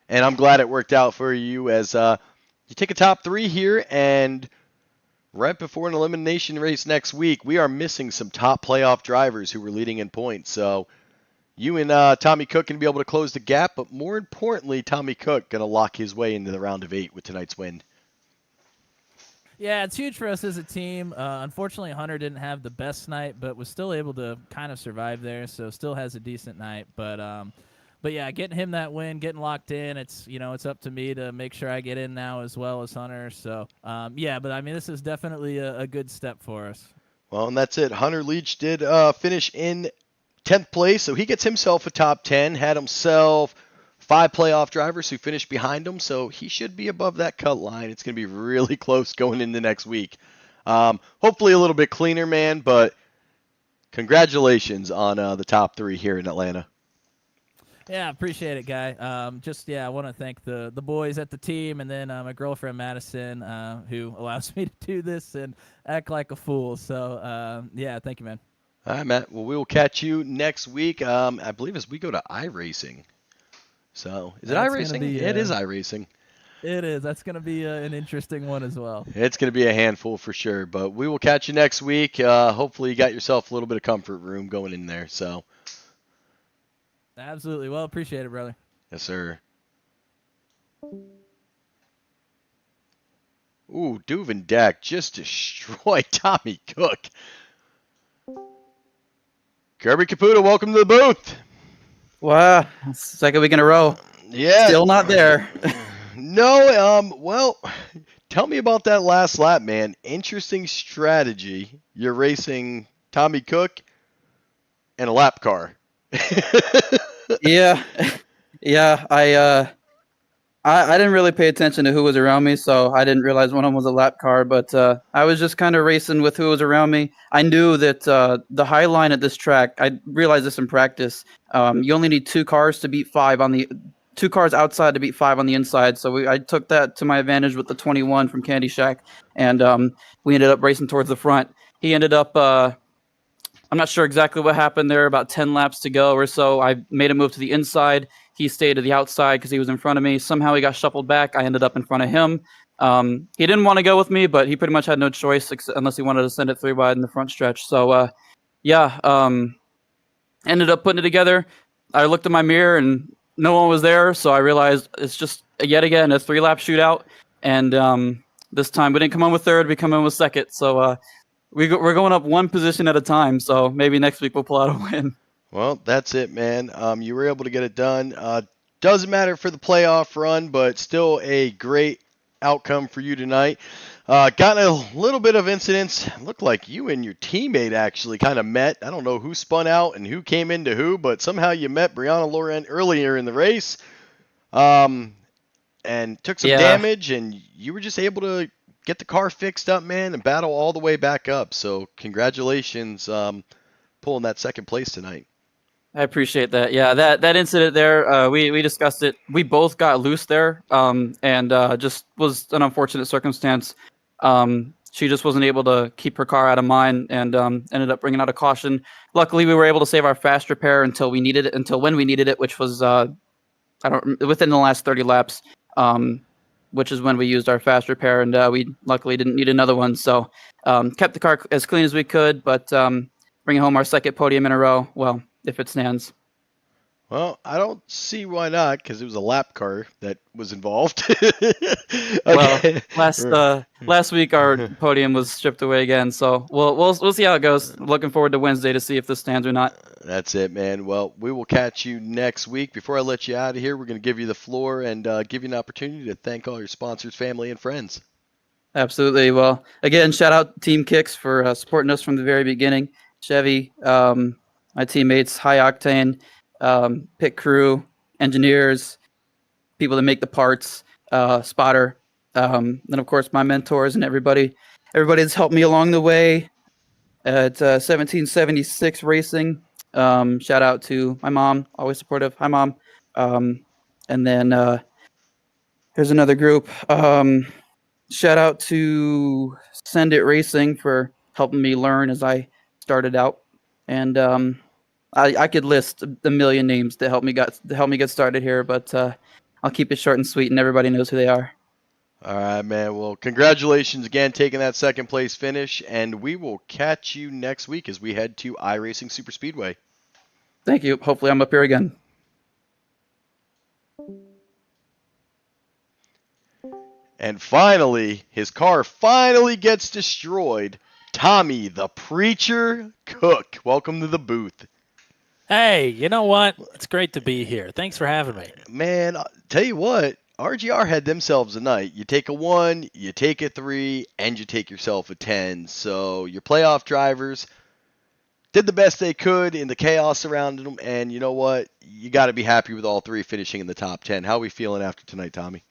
And I'm glad it worked out for you as you take a top 3 here. And right before an elimination race next week, we are missing some top playoff drivers who were leading in points. So you and Tommy Cook can be able to close the gap. But more importantly, Tommy Cook going to lock his way into the round of 8 with tonight's win. Yeah, it's huge for us as a team. Unfortunately, Hunter didn't have the best night, but was still able to kind of survive there. So still has a decent night. But yeah, getting him that win, getting locked in, it's up to me to make sure I get in now as well as Hunter. So yeah, but I mean, this is definitely a good step for us. Well, and that's it. Hunter Leach did finish in 10th place, so he gets himself a top 10. Had himself 5 playoff drivers who finished behind him, so he should be above that cut line. It's going to be really close going into next week. Hopefully a little bit cleaner, man, but congratulations on the top 3 here in Atlanta. Yeah, appreciate it, Guy. I want to thank the boys at the team, and then my girlfriend Madison, who allows me to do this and act like a fool. So yeah, thank you, man. All right, Matt. Well, we will catch you next week. I believe as we go to iRacing. So is it iRacing? It is iRacing. It is. That's going to be an interesting one as well. It's going to be a handful for sure. But we will catch you next week. Hopefully you got yourself a little bit of comfort room going in there. So. Absolutely. Well, appreciate it, brother. Yes, sir. Ooh, Duvin Dak just destroyed Tommy Cook. Kirby Caputo, welcome to the booth. Wow, second week in a row. Yeah. Still not there. No, well, tell me about that last lap, man. Interesting strategy. You're racing Tommy Cook and a lap car. Yeah. I didn't really pay attention to who was around me, so I didn't realize one of them was a lap car. But I was just kind of racing with who was around me. I knew that the high line at this track. I realized this in practice. You only need 2 cars to beat 5 on the 2 cars outside to beat 5 on the inside. So I took that to my advantage with the 21 from Candy Shack, and we ended up racing towards the front. He ended up. I'm not sure exactly what happened there. About 10 laps to go or so. I made a move to the inside. He stayed to the outside because he was in front of me. Somehow he got shuffled back. I ended up in front of him. He didn't want to go with me, but he pretty much had no choice unless he wanted to send it 3 wide in the front stretch. So, ended up putting it together. I looked in my mirror and no one was there, so I realized it's just, yet again, a 3-lap shootout. And this time we didn't come in with third, we come in with second. So we're going up 1 position at a time, so maybe next week we'll pull out a win. Well, that's it, man. You were able to get it done. Doesn't matter for the playoff run, but still a great outcome for you tonight. Got a little bit of incidents. Looked like you and your teammate actually kind of met. I don't know who spun out and who came into who, but somehow you met Brianna Laurent earlier in the race and took some damage, and you were just able to get the car fixed up, man, and battle all the way back up. So congratulations pulling that second place tonight. I appreciate that. Yeah, that incident there, we discussed it. We both got loose there, and just was an unfortunate circumstance. She just wasn't able to keep her car out of mine, and ended up bringing out a caution. Luckily, we were able to save our fast repair until when we needed it, which was within the last 30 laps, which is when we used our fast repair, and we luckily didn't need another one. So kept the car as clean as we could, but bring home our second podium in a row. Well, if it stands. Well, I don't see why not, because it was a lap car that was involved. Well, Okay. last week our podium was stripped away again, so we'll see how it goes. Looking forward to Wednesday to see if this stands or not. That's it, man. Well, we will catch you next week. Before I let you out of here, we're going to give you the floor and give you an opportunity to thank all your sponsors, family, and friends. Absolutely. Well, again, shout out Team Kicks for supporting us from the very beginning. Chevy, my teammates, High Octane, pit crew, engineers, people that make the parts, spotter, and of course my mentors and everybody that's helped me along the way at 1776 Racing. Shout out to my mom, always supportive. Hi, Mom. And then here's another group. Shout out to Send It Racing for helping me learn as I started out. And I could list a million names to help me get started here, but I'll keep it short and sweet, and everybody knows who they are. All right, man. Well, congratulations again, taking that second place finish, and we will catch you next week as we head to iRacing Superspeedway. Thank you. Hopefully I'm up here again. And finally, his car finally gets destroyed. Tommy, the Preacher Cook. Welcome to the booth. Hey, you know what? It's great to be here. Thanks for having me. Man, I'll tell you what, RGR had themselves a night. You take a 1, you take a 3, and you take yourself a 10. So your playoff drivers did the best they could in the chaos surrounding them. And you know what? You got to be happy with all 3 finishing in the top 10. How are we feeling after tonight, Tommy?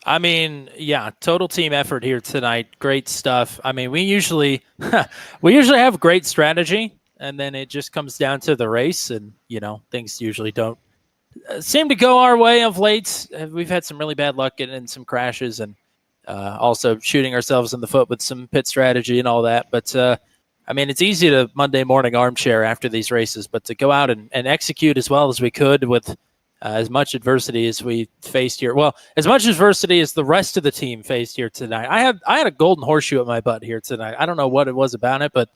I mean, yeah, total team effort here tonight. Great stuff. I mean, we usually have great strategy, and then it just comes down to the race, and things usually don't seem to go our way of late. We've had some really bad luck getting in some crashes, and also shooting ourselves in the foot with some pit strategy and all that. But I mean, it's easy to Monday morning armchair after these races, but to go out and execute as well as we could with as much adversity as we faced here. Well, as much adversity as the rest of the team faced here tonight. I had a golden horseshoe at my butt here tonight. I don't know what it was about it, but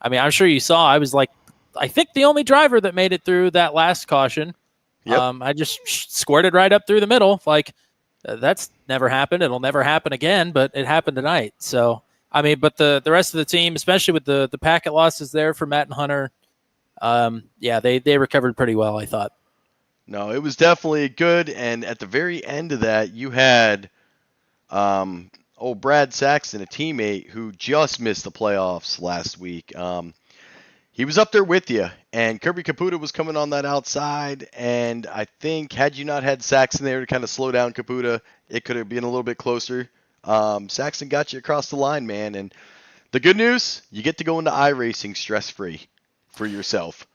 I mean, I'm sure you saw. I was like, I think the only driver that made it through that last caution. Yep. I just squirted right up through the middle. Like that's never happened. It'll never happen again, but it happened tonight. So I mean, but the rest of the team, especially with the packet losses there for Matt and Hunter, yeah, they recovered pretty well, I thought. No, it was definitely good, and at the very end of that, you had Brad Saxton, a teammate who just missed the playoffs last week. He was up there with you, and Kirby Caputa was coming on that outside, and I think had you not had Saxton there to kind of slow down Caputa, it could have been a little bit closer. Saxton got you across the line, man, and the good news, you get to go into iRacing stress-free for yourself.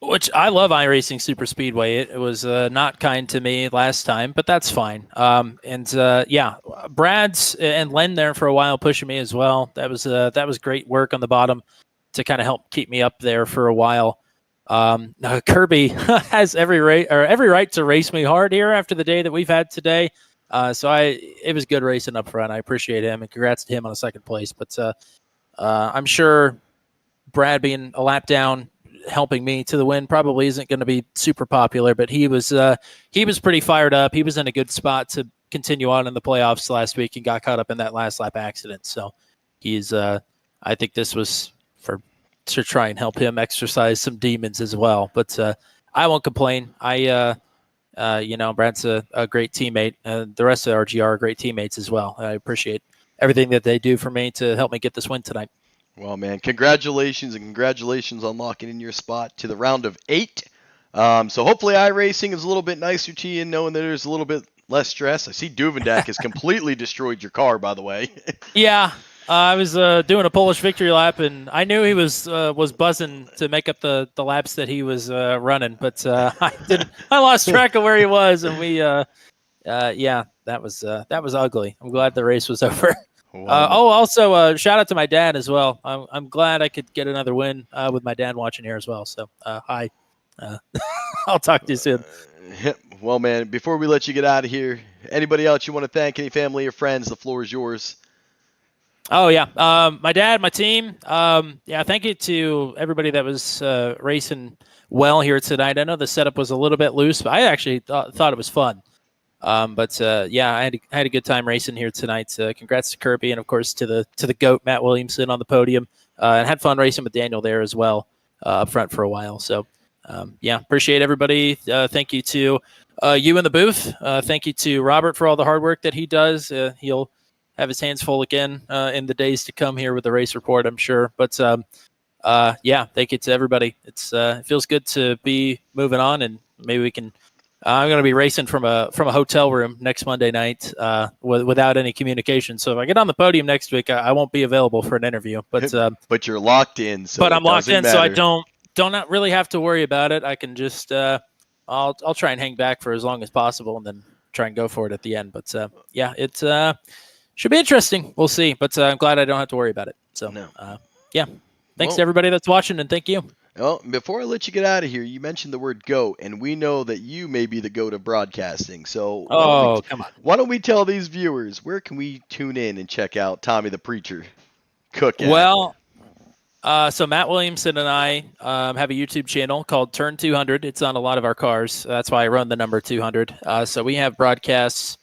Which I love iRacing Superspeedway. It was not kind to me last time, but that's fine. Yeah, Brad's and Len there for a while pushing me as well. That was great work on the bottom to kind of help keep me up there for a while. Kirby has every right to race me hard here after the day that we've had today. It was good racing up front. I appreciate him, and congrats to him on the second place. But I'm sure Brad being a lap down, helping me to the win probably isn't going to be super popular, but he was pretty fired up. He was in a good spot to continue on in the playoffs last week and got caught up in that last lap accident. So he's I think this was to try and help him exercise some demons as well. But I won't complain. Brad's a great teammate. The rest of RGR are great teammates as well. I appreciate everything that they do for me to help me get this win tonight. Well, man, congratulations on locking in your spot to the round of 8. So hopefully iRacing is a little bit nicer to you, knowing that there's a little bit less stress. I see Duvendak has completely destroyed your car, by the way. Yeah, I was doing a Polish victory lap, and I knew he was buzzing to make up the laps that he was running, but I lost track of where he was, and that was ugly. I'm glad the race was over. Also, shout out to my dad as well. I'm glad I could get another win with my dad watching here as well. So, hi. I'll talk to you soon. Well, man, before we let you get out of here, anybody else you want to thank, any family or friends, the floor is yours. Oh yeah, my dad, my team. Yeah, thank you to everybody that was racing well here tonight. I know the setup was a little bit loose, but I actually thought it was fun. But yeah, I had a good time racing here tonight. Congrats to Kirby and of course to the GOAT Matt Williamson on the podium, and had fun racing with Daniel there as well up front for a while. So yeah, appreciate everybody. Thank you to you in the booth. Thank you to Robert for all the hard work that he does. He'll have his hands full again in the days to come here with the race report, I'm sure. But yeah, thank you to everybody. It feels good to be moving on, and maybe we can. I'm going to be racing from a hotel room next Monday night without any communication. So if I get on the podium next week, I won't be available for an interview. But but you're locked in. So but I'm locked in, so I matter. don't not really have to worry about it. I can just I'll try and hang back for as long as possible, and then try and go for it at the end. But yeah, it should be interesting. We'll see. But I'm glad I don't have to worry about it. So yeah, thanks to everybody that's watching, and thank you. Well, before I let you get out of here, you mentioned the word GOAT, and we know that you may be the GOAT of broadcasting. So come on. Why don't we tell these viewers, where can we tune in and check out Tommy the Preacher cook at? Well, so Matt Williamson and I have a YouTube channel called Turn 200. It's on a lot of our cars. That's why I run the number 200. So we have broadcasts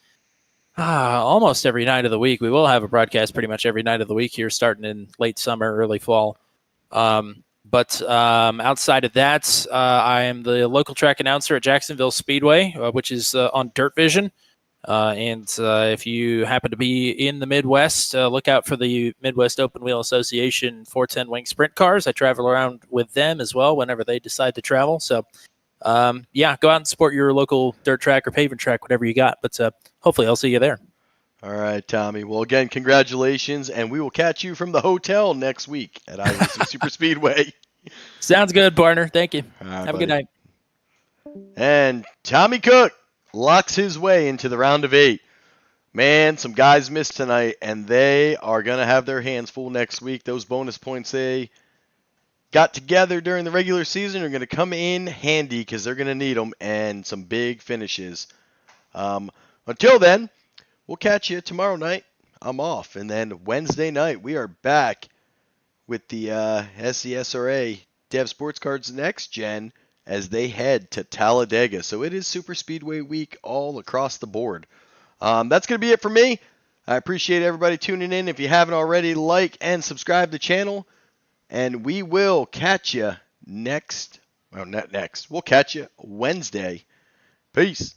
almost every night of the week. We will have a broadcast pretty much every night of the week here, starting in late summer, early fall. But outside of that, I am the local track announcer at Jacksonville Speedway, which is on Dirt Vision. And if you happen to be in the Midwest, look out for the Midwest Open Wheel Association 410 Wing Sprint cars. I travel around with them as well whenever they decide to travel. So, yeah, go out and support your local dirt track or pavement track, whatever you got. But hopefully I'll see you there. All right, Tommy. Well, again, congratulations, and we will catch you from the hotel next week at iRacing Super Speedway. Sounds good, partner. Thank you. All right, Have a good night. And Tommy Cook locks his way into the round of 8. Man, some guys missed tonight, and they are going to have their hands full next week. Those bonus points they got together during the regular season are going to come in handy because they're going to need them, and some big finishes. Until then, we'll catch you tomorrow night. I'm off. And then Wednesday night, we are back with the SCSRA Dev Sports Cards Next Gen as they head to Talladega. So it is Super Speedway week all across the board. That's going to be it for me. I appreciate everybody tuning in. If you haven't already, like and subscribe to the channel. And we will catch you next. Well, not next. We'll catch you Wednesday. Peace.